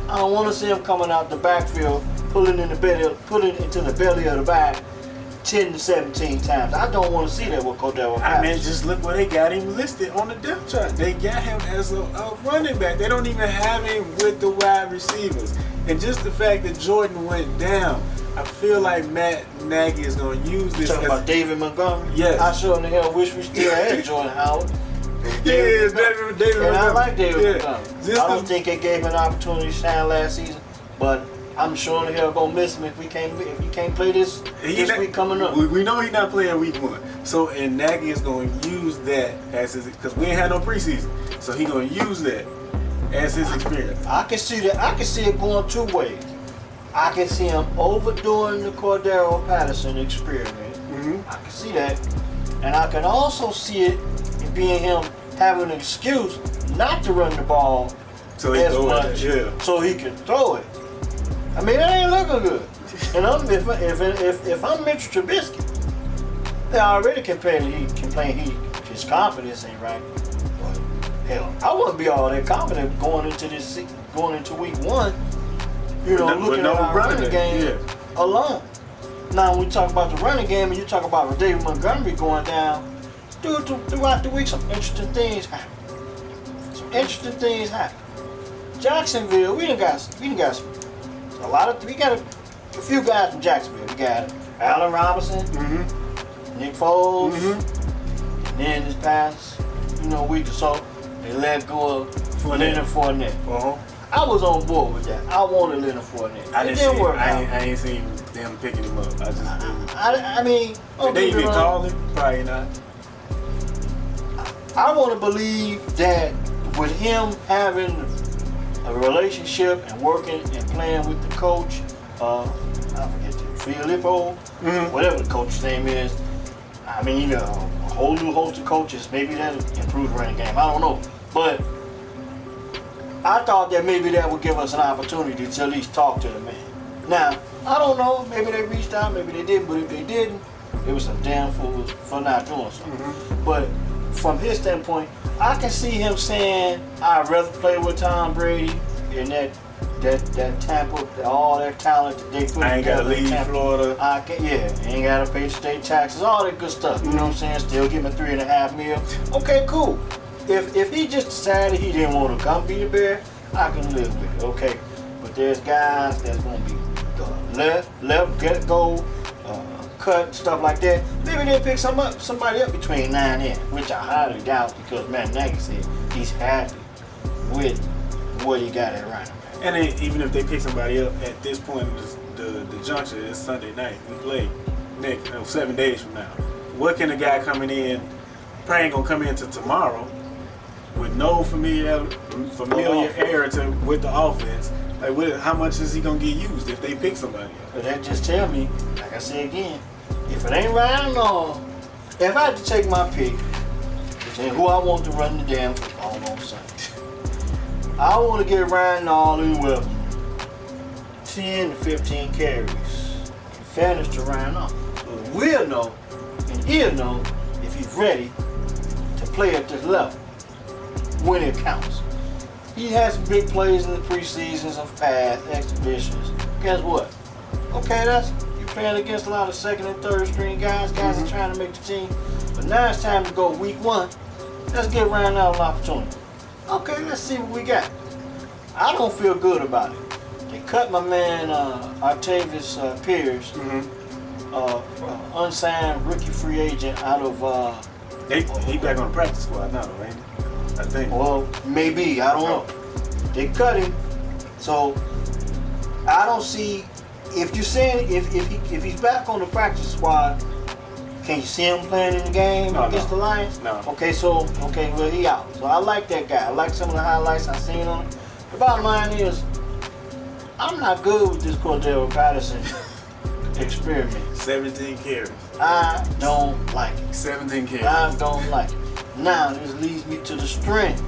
I don't want to see him coming out the backfield, pulling into the belly of the back 10 to 17 times. I don't want to see that with Cordell Patterson. I mean, just look where they got him listed on the depth chart. They got him as a running back. They don't even have him with the wide receivers. And just the fact that Jordan went down, I feel like Matt Nagy is going to use this. Talking about David Montgomery? Yes. I sure in the hell wish we still had Jordan Howard. David And I like David Montgomery. Just I don't think they gave him an opportunity to shine last season, but I'm sure in the hell gonna miss him if he can't play this week coming up. We know he's not playing week 1. So and Nagy is going to use that as his, because we ain't had no preseason. So he's going to use that as his experience. I can see that. I can see it going 2 ways. I can see him overdoing the Cordell Patterson experiment, I can see that. And I can also see it in being him having an excuse not to run the ball so he as much, so he can throw it. I mean, that ain't looking good. And if I'm Mitchell Trubisky, they already complain his confidence ain't right. But hell, I wouldn't be all that confident going into week 1. You know, looking at our running game alone. Now, when we talk about the running game and you talk about David Montgomery going down, throughout the week, some interesting things happen. Jacksonville, we got a few guys from Jacksonville. We got Allen Robinson, Nick Foles, and then this past, week or so, they let go of Leonard Fournette. I was on board with that. I wanted Leonard Fournette. I ain't seen them picking him up. I mean, did they even call him? Probably not. I want to believe that with him having a relationship and working and playing with the coach, I forget Filippo, whatever the coach's name is. I mean, a whole new host of coaches. Maybe that'll improve the running game. I don't know, but I thought that maybe that would give us an opportunity to at least talk to the man. Now, I don't know. Maybe they reached out. Maybe they did. But if they didn't, it was some damn fools for not doing something. But from his standpoint, I can see him saying, "I'd rather play with Tom Brady and that Tampa, all that talent that they put I ain't together. Gotta leave Florida. Ain't gotta pay the state taxes, all that good stuff. You know what I'm saying? Still give him $3.5 million. Okay, cool. If he just decided he didn't want to come be the Bear, I can live with it. Okay, but there's guys that's gonna be left, get go, cut, stuff like that. Maybe they'll pick somebody up between 9 and 10, which I highly doubt because Matt Nagy said he's happy with what he got at running back. And then, even if they pick somebody up at this point in the juncture, it's Sunday night. We play next 7 days from now. What can a guy coming in, probably ain't gonna come into tomorrow with no familiarity with the offense? Like, how much is he gonna get used if they pick somebody up? But that just tell me, like I say again, if it ain't Ryan Nall, if I had to take my pick, and who I want to run the damn football on Sunday, I want to get Ryan Nall anywhere 10 to 15 carries. In fairness to Ryan Nall, but we'll know, and he'll know if he's ready to play at this level when it counts. He had some big plays in the preseasons of past exhibitions. Guess what? Okay, you're playing against a lot of second and third string guys. Guys are trying to make the team. But now it's time to go week 1. Let's give Ryan Nall an opportunity. Okay, let's see what we got. I don't feel good about it. They cut my man Octavius Pierce, unsigned rookie free agent out of. He back on the practice squad now, ain't he? I think. Well, maybe, I don't know. They cut him, so I don't see. If you're saying if he's back on the practice squad, can you see him playing in the game against the Lions? No. Okay, well, he out. So I like that guy. I like some of the highlights I've seen on him. The bottom line is, I'm not good with this Cordell Patterson experiment. 17 carries. I don't like it. 17 carries. I don't like it. Now, this leads me to the strength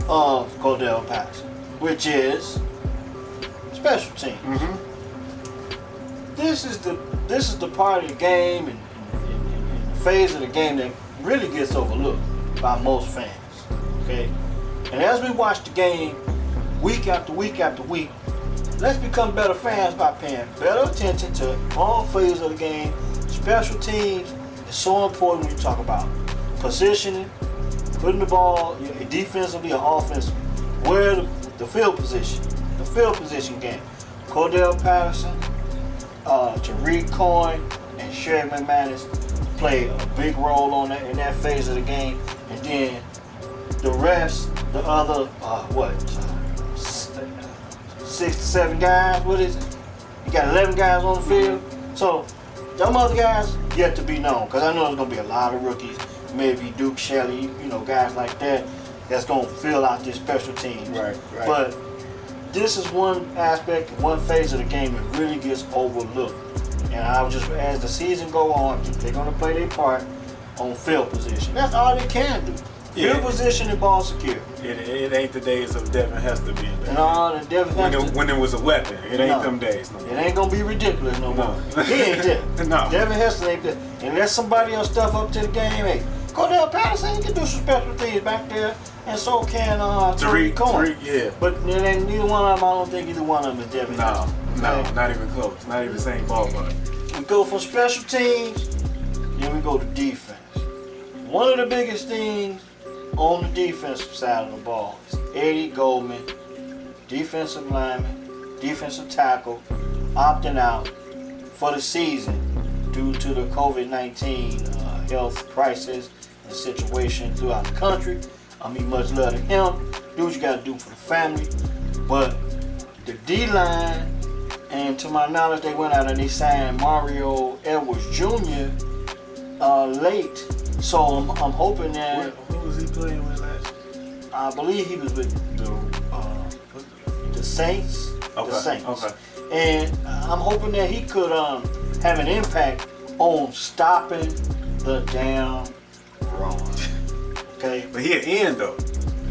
of Cordell Patterson, which is special teams. This is the part of the game and the phase of the game that really gets overlooked by most fans. Okay, and as we watch the game week after week after week, let's become better fans by paying better attention to all phases of the game. Special teams is so important when you talk about positioning, putting the ball defensively or offensively, where the field position game. Cordell Patterson, Tariq Cohen, and Sherry McManus play a big role in that phase of the game, and then the rest, the other 6 to 7 guys. What is it? You got 11 guys on the field, so them other guys yet to be known. Because I know there's gonna be a lot of rookies. Maybe Duke Shelley, guys like that, that's going to fill out this special teams. Right. But this is one aspect, one phase of the game that really gets overlooked. And I was just, as the season go on, they're gonna play their part on field position. That's all they can do. Field position and ball security. It ain't the days of Devin Hester being there. No, the Devin Hester. When it was a weapon. It ain't them days no more. It ain't gonna be ridiculous no more. He ain't there. No. Devin Hester ain't there. Unless somebody else stuff up to the game, hey, Cordell Patterson can do some special things back there, and so can Tariq Cohen. Yeah. But it ain't neither one of them. I don't think either one of them is Devin Hester. No, not even close. Not even the same ballpark. We go from special teams, then we go to defense. One of the biggest things on the defensive side of the ball is Eddie Goldman, defensive lineman, defensive tackle, opting out for the season due to the COVID-19 health crisis and situation throughout the country. I mean, much love to him. Do what you got to do for the family. But the D-line, and to my knowledge, they went out and they signed Mario Edwards Jr. Late. So I'm hoping that. Who was he playing with last year? I believe he was with the Saints. Okay. The Saints. Okay. And I'm hoping that he could have an impact on stopping the damn run. Okay. But he an end though.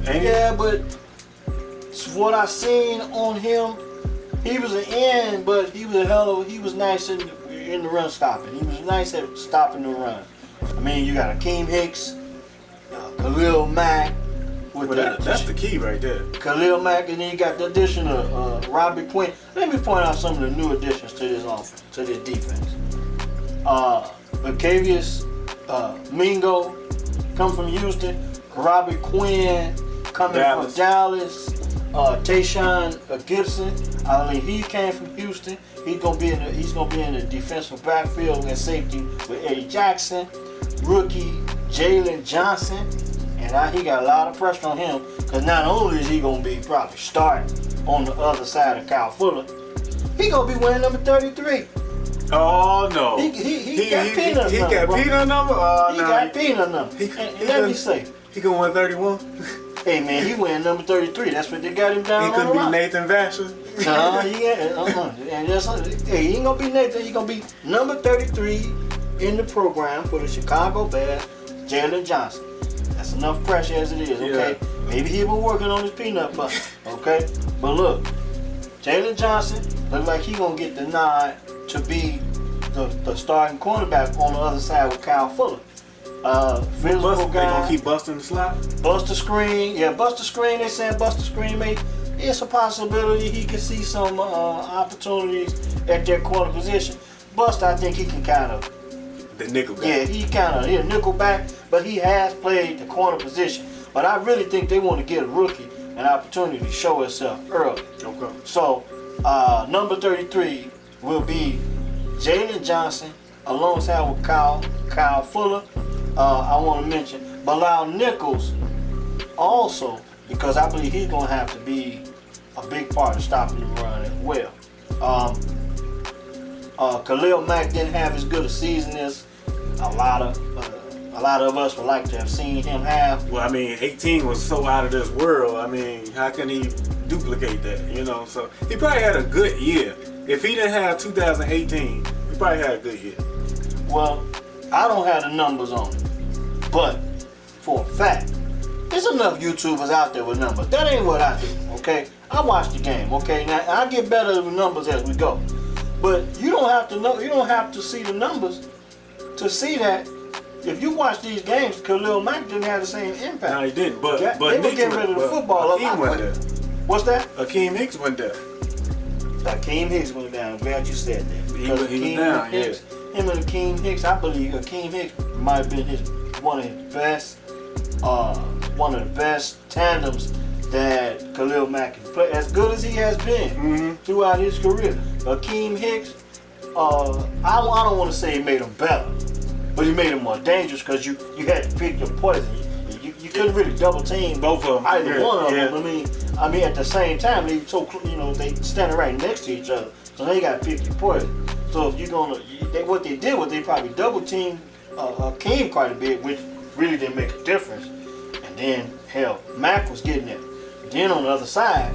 Ain't Yeah, but what I seen on him, he was an end, but he was nice in the run stopping. He was nice at stopping the run. I mean, you got Akeem Hicks, Khalil Mack. That's the key right there. Khalil Mack, and then you got the addition of Robbie Quinn. Let me point out some of the new additions to this offense, to this defense. Lacavius Mingo come from Houston. Robbie Quinn coming from Dallas. Tayshawn Gibson, I mean, he came from Houston. He's gonna be in the defensive backfield and safety with Eddie Jackson. Rookie Jalen Johnson, and he got a lot of pressure on him because not only is he gonna be probably starting on the other side of Kyle Fuller, he gonna be wearing number 33. Oh no! He got peanut number. He got peanut number. He got peanut number. And let me say, he gonna wear 31. Hey man, he wearing number 33. That's what they got him down. He couldn't be Nathan Vasher. No, and hey, he ain't gonna be Nathan. He gonna be number 33 in the program for the Chicago Bears, Jalen Johnson. That's enough pressure as it is. Okay, maybe he been working on his peanut butter. Okay, but look, Jalen Johnson look like he gonna get the nod to be the starting cornerback on the other side with Kyle Fuller. Physical guy. They gonna keep busting the slot? Bust the screen. Yeah, bust the screen. They saying bust the screen, mate. It's a possibility he could see some opportunities at their corner position. Bust, I think he can kind of. The nickel back. Yeah, he kind of a nickel back, but he has played the corner position. But I really think they want to get a rookie an opportunity to show himself early. Okay. So, number 33 will be Jalen Johnson alongside with Kyle Fuller. I want to mention Bilal Nichols also, because I believe he's going to have to be a big part of stopping the run as well. Khalil Mack didn't have as good a season as a lot of us would like to have seen him have. Well, I mean, 18 was so out of this world. I mean, how can he duplicate that? You know, so he probably had a good year. If he didn't have 2018, he probably had a good year. Well, I don't have the numbers on it, but for a fact, there's enough YouTubers out there with numbers. That ain't what I do, okay? I watch the game, okay? Now, I get better with numbers as we go. But you don't have to know, you don't have to see the numbers to see that if you watch these games, Khalil Mack didn't have the same impact. No, he didn't, but they were getting rid of the football. Akeem went there. What's that? Akeem Hicks went there. Akeem Hicks went down. I'm glad you said that. He was down, Hicks, him and Akeem Hicks, I believe Akeem Hicks might have been one of the best tandems that Khalil Mack has played. As good as he has been throughout his career. Akeem Hicks, I don't want to say he made him better, but he made him more dangerous because you had to pick your poison. You couldn't really double team both of them. Either one of them. I mean, at the same time, they so they standing right next to each other, so they got to pick your poison. So if you're gonna, what they did was they probably double teamed Akeem quite a bit, which really didn't make a difference. And then hell, Mack was getting it. Then on the other side,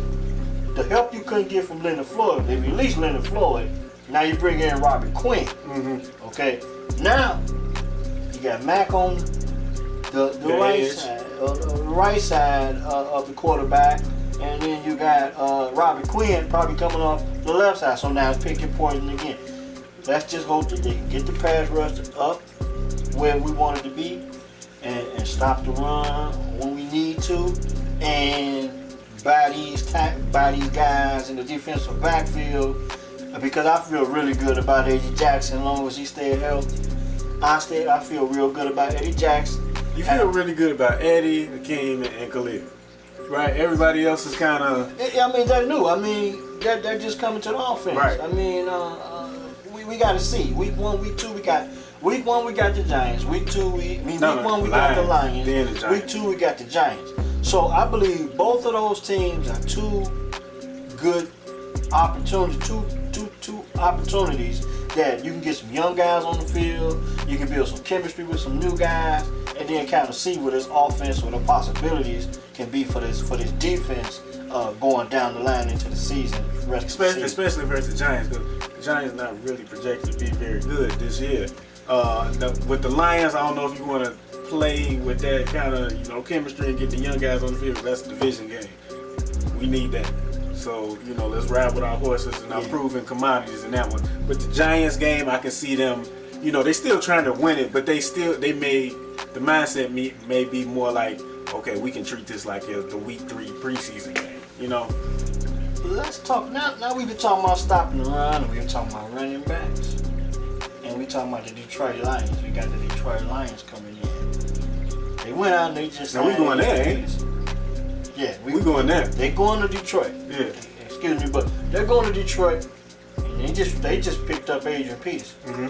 the help you couldn't get from Leonard Floyd, they released Leonard Floyd Now you bring in Robert Quinn. Okay. Now you got Mac on the right side of the quarterback, and then you got Robert Quinn probably coming off the left side. So now it's picking poison again. Let's just hope that they can get the pass rush up where we want it to be, and stop the run when we need to, and by these guys in the defensive backfield, because I feel really good about Eddie Jackson as long as he stays healthy. I feel real good about Eddie Jackson. You feel really good about Eddie, Hakeem, and Khalil, right? Everybody else is kind of. I mean, they're new. I mean, they're just coming to the offense. Right. I mean, we got to see. Week 1, week 2, we got the Giants. Week 2, week 1 we got the Lions. Week 2 we got the Giants. So I believe both of those teams are two good opportunities. Two opportunities that you can get some young guys on the field. You can build some chemistry with some new guys, and then kind of see what this offense, what the possibilities can be for this defense going down the line into the season. Especially versus the Giants, because the Giants not really projected to be very good this year. With the Lions, I don't know if you want to play with that kind of chemistry and get the young guys on the field. That's a division game. We need that. So let's ride with our horses and our proven commodities in that one. But the Giants game, I can see them. They still trying to win it, but the mindset may be more like, okay, we can treat this like the week 3 preseason game. Let's talk now. We've been talking about stopping the run, and we've been talking about running backs, and we talking about the Detroit Lions. We got the Detroit Lions coming in. They went out and they just. Now we going there, ain't it? Yeah, we going there. They going to Detroit. Yeah. Excuse me, but they're going to Detroit, and they just picked up Adrian Peterson.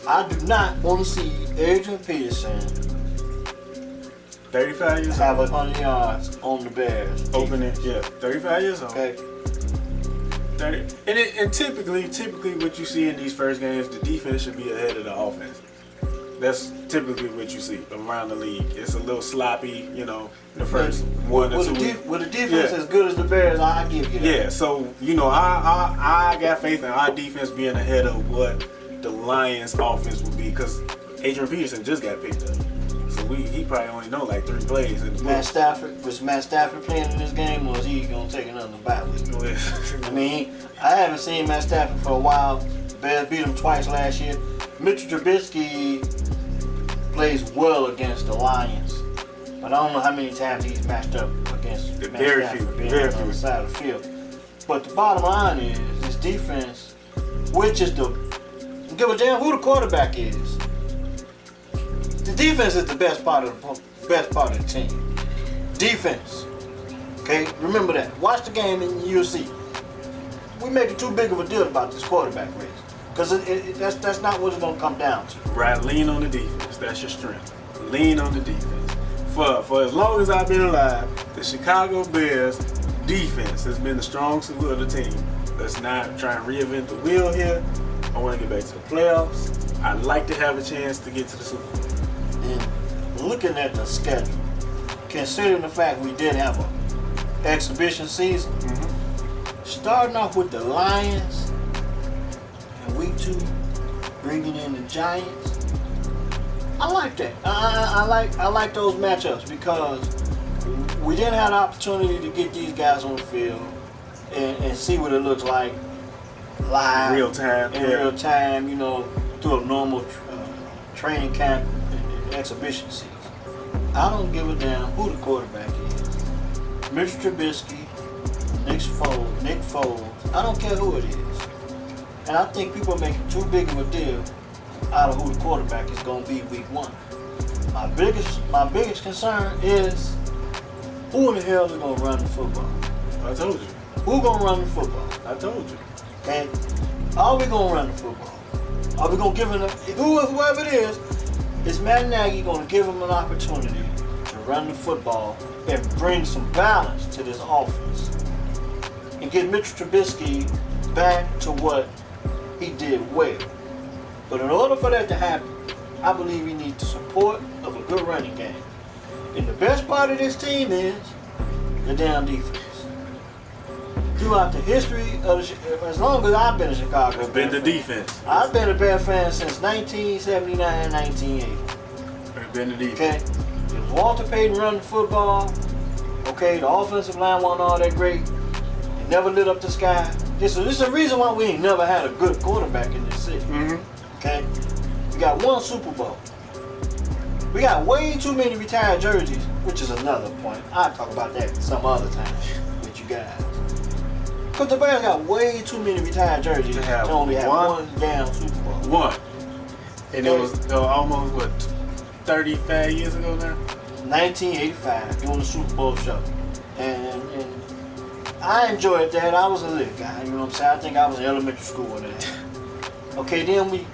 I do not want to see Adrian Peterson 35 years have old. 100 yards on the Bears. Opening, 35 years old. Okay. 30. And typically what you see in these first games, the defense should be ahead of the offense. That's typically what you see around the league. It's a little sloppy, the first 1 or 2 weeks. With a defense as good as the Bears, I give you that. Yeah, so, I got faith in our defense being ahead of what the Lions' offense will be, because Adrian Peterson just got picked up. So he probably only know like 3 plays. Was Matt Stafford playing in this game, or is he going to take another bye week? I mean, I haven't seen Matt Stafford for a while. The Bears beat him twice last year. Mitchell Trubisky plays well against the Lions, but I don't know how many times he's matched up against Matt Stafford being on the other side of the field. But the bottom line is this defense, which is give a damn who the quarterback is. The defense is the best part of the team. Defense. Okay, remember that. Watch the game and you'll see. We making too big of a deal about this quarterback race, because that's not what it's gonna come down to. Right, lean on the defense. That's your strength. Lean on the defense. For as long as I've been alive, the Chicago Bears defense has been the strong suit of the team. Let's not try and reinvent the wheel here. I want to get back to the playoffs. I'd like to have a chance to get to the Super Bowl. And looking at the schedule, considering the fact we did have an exhibition season, starting off with the Lions, and week 2 bringing in the Giants, I like that. I like those matchups, because we didn't have the opportunity to get these guys on the field and see what it looks like live, real time, real time, through a normal training camp and exhibition season. I don't give a damn who the quarterback is. Mitch Trubisky, Nick Foles, I don't care who it is. And I think people are making too big of a deal out of who the quarterback is going to be week 1. My biggest concern is, who in the hell is going to run the football? I told you. Who going to run the football? I told you. Okay? Are we going to run the football? Are we going to give him, whoever it is Matt Nagy going to give him an opportunity to run the football and bring some balance to this offense and get Mitch Trubisky back to what he did well? But in order for that to happen, I believe we need the support of a good running game. And the best part of this team is the damn defense. throughout the history of as long as I've been a Chicago It's been the fan. defense. I've been a Bear fan since 1979, 1980. It's been the defense. Okay, it was Walter Payton running the football. Okay, the offensive line wasn't all that great. It never lit up the sky. This is the reason why we ain't never had a good quarterback in this city. Okay, we got one Super Bowl. We got way too many retired jerseys, which is another point. I'll talk about that some other time with you guys. Because the Bears got way too many retired jerseys to only have one damn Super Bowl. One. And it was almost, what, 35 years ago now? 1985, doing the Super Bowl show. And I enjoyed that. I was a little guy, you know what I'm saying? I think I was in elementary school when that happened. Okay, then we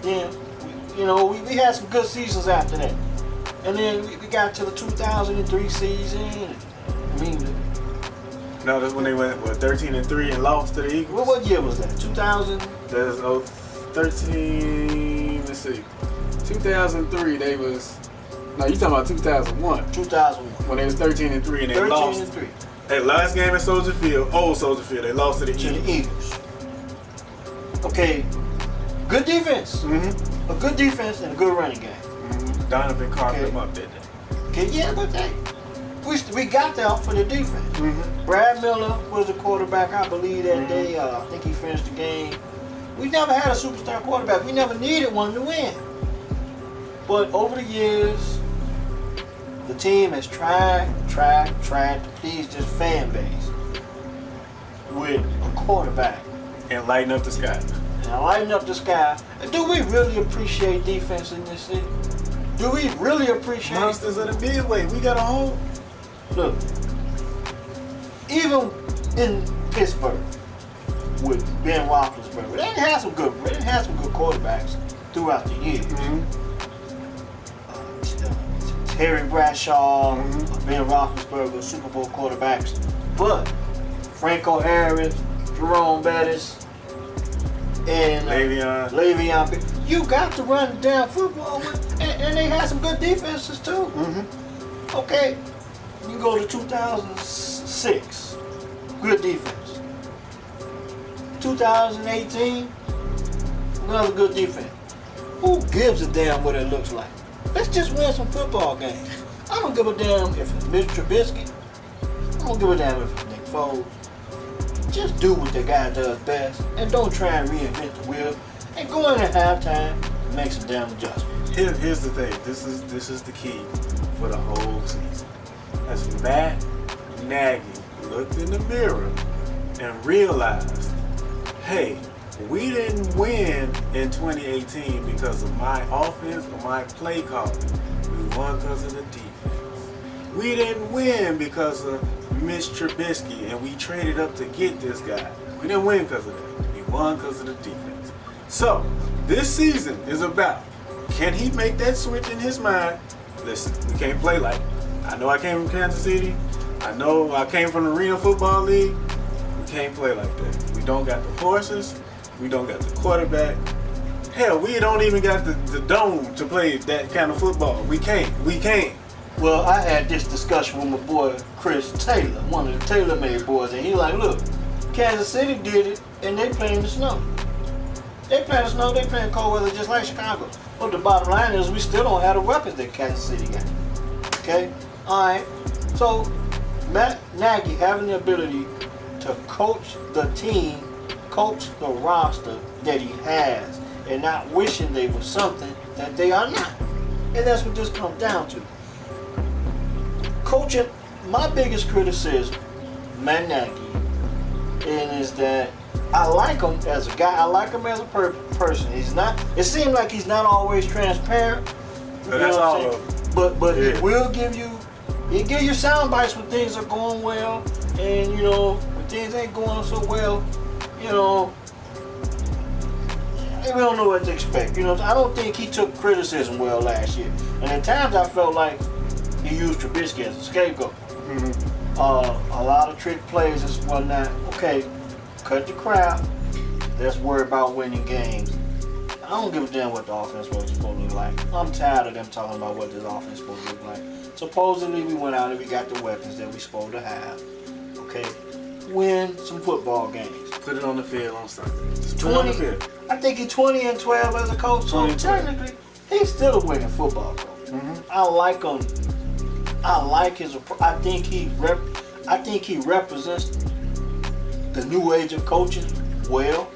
had some good seasons after that. And then we got to the 2003 season. I mean, no, that's when they went 13-3 and lost to the Eagles. What year was that? 2000? There's 13. Let's see. 2003. They was. No, you talking about 2001? 2001. When they was 13-3 and they lost. 13-3. Hey, last game at Soldier Field, old Soldier Field, they lost to the Eagles. Okay, good defense. A good defense and a good running game. Donovan carved them up, didn't Okay, yeah, but we got there for the defense. Brad Miller was the quarterback, I believe, that day. I think he finished the game. We never had a superstar quarterback. We never needed one to win. But over the years, the team has tried to please this fan base with a quarterback. And lighten up the sky. Now, lighten up the sky. Do we really appreciate defense in this city? Do we really appreciate Monsters of the Midway? We got a home. Look, even in Pittsburgh with Ben Roethlisberger, they had some good quarterbacks throughout the years. Terry Bradshaw, Ben Roethlisberger, Super Bowl quarterbacks, but Franco Harris, Jerome Bettis, and Le'Veon. You got to run damn football, and they had some good defenses too. Okay, you go to 2006, good defense. 2018, another good defense. Who gives a damn what it looks like? Let's just win some football games. I don't give a damn if it's Mitch Trubisky. I don't give a damn if it's Nick Foles. Just do what the guy does best, and don't try and reinvent the wheel. And go in at halftime and make some damn adjustments. Here's the thing. This is the key for the whole season. As Matt Nagy looked in the mirror and realized, hey, we didn't win in 2018 because of my offense or my play calling. We won because of the defense. We didn't win because of Mitch Trubisky and we traded up to get this guy. We didn't win because of that. We won because of the defense. So, this season is about, can he make that switch in his mind? Listen, we can't play like it. I know I came from Kansas City. I know I came from the Arena Football League. We can't play like that. We don't got the horses. We don't got the quarterback. Hell, we don't even got the dome to play that kind of football. We can't. Well, I had this discussion with my boy Chris Taylor, one of the Taylor-made boys, and he like, look, Kansas City did it, and they play in the snow. They play in the snow, they play in cold weather just like Chicago. But the bottom line is we still don't have the weapons that Kansas City got. Okay? Alright. So, Matt Nagy having the ability to coach the team, coach the roster that he has, and not wishing they were something that they are not. And that's what this comes down to. Coaching, my biggest criticism, Matt Nagy, is that I like him as a guy. I like him as a person. He's not. It seems like he's not always transparent. But that's all. But yeah. He'll give you sound bites when things are going well, and when things ain't going so well, we don't know what to expect. I don't think he took criticism well last year, and at times I felt like he used Trubisky as a scapegoat. A lot of trick plays and whatnot. Okay, cut the crap. Let's worry about winning games. I don't give a damn what the offense was supposed to look like. I'm tired of them talking about what this offense is supposed to look like. Supposedly we went out and we got the weapons that we're supposed to have. Okay, win some football games. Put it on the field on Sunday. Just put it on the 20. field. I think he's 20-12 as a coach. So 20-12. technically, he's still a winning football coach. I like him. I like his approach. I think he represents the new age of coaching well.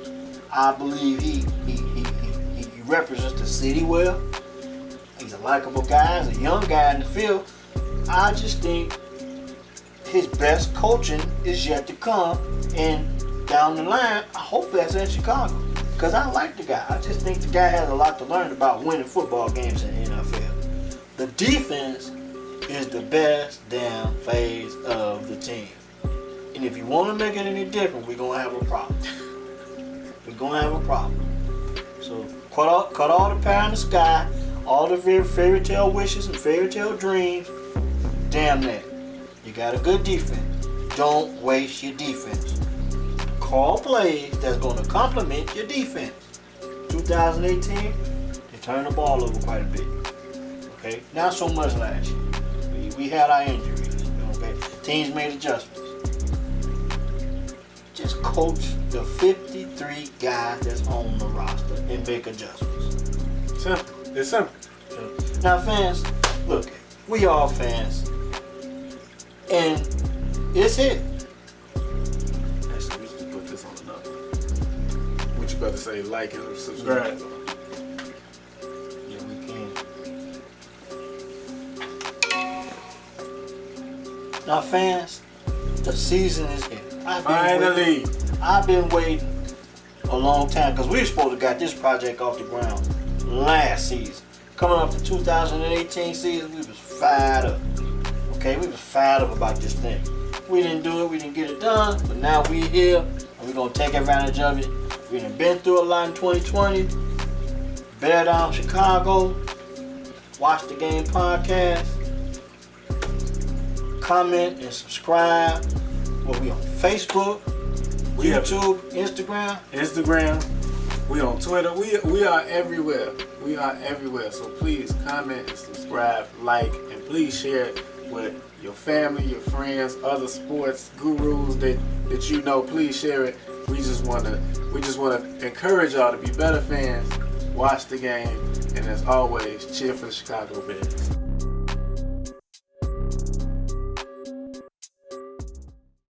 I believe he represents the city well. He's a likable guy. He's a young guy in the field. I just think his best coaching is yet to come, and down the line, I hope that's in Chicago. Because I like the guy. I just think the guy has a lot to learn about winning football games in the NFL. The defense is the best damn phase of the team. And if you want to make it any different, we're going to have a problem. We're going to have a problem. So cut all the pie in the sky, all the fairy tale wishes and fairy tale dreams. Damn that. You got a good defense. Don't waste your defense. Call plays that's going to complement your defense. 2018, they turned the ball over quite a bit. Okay, not so much last year. We had our injuries. Okay, teams made adjustments. Just coach the 53 guys that's on the roster and make adjustments. Simple. It's simple. Now, fans, look, we all fans, and it's it. Actually, we should put this on another. What you about to say? Like and subscribe. Yeah, we can. Now, fans, the season is here. Finally. I've been waiting a long time because we were supposed to got this project off the ground last season. Coming up to 2018 season, we was fired up. Okay, we was fired up about this thing. We didn't do it, we didn't get it done, but now we here and we're gonna take advantage of it. We done been through a lot in 2020. Beardown, Chicago. Watch the Game podcast. Comment and subscribe. Well, we on Facebook, YouTube, Instagram. We on Twitter. We are everywhere. We are everywhere. So please comment and subscribe, like, and please share it with your family, your friends, other sports gurus that you know. Please share it. We just wanna encourage y'all to be better fans, watch the game, and as always, cheer for the Chicago Bears.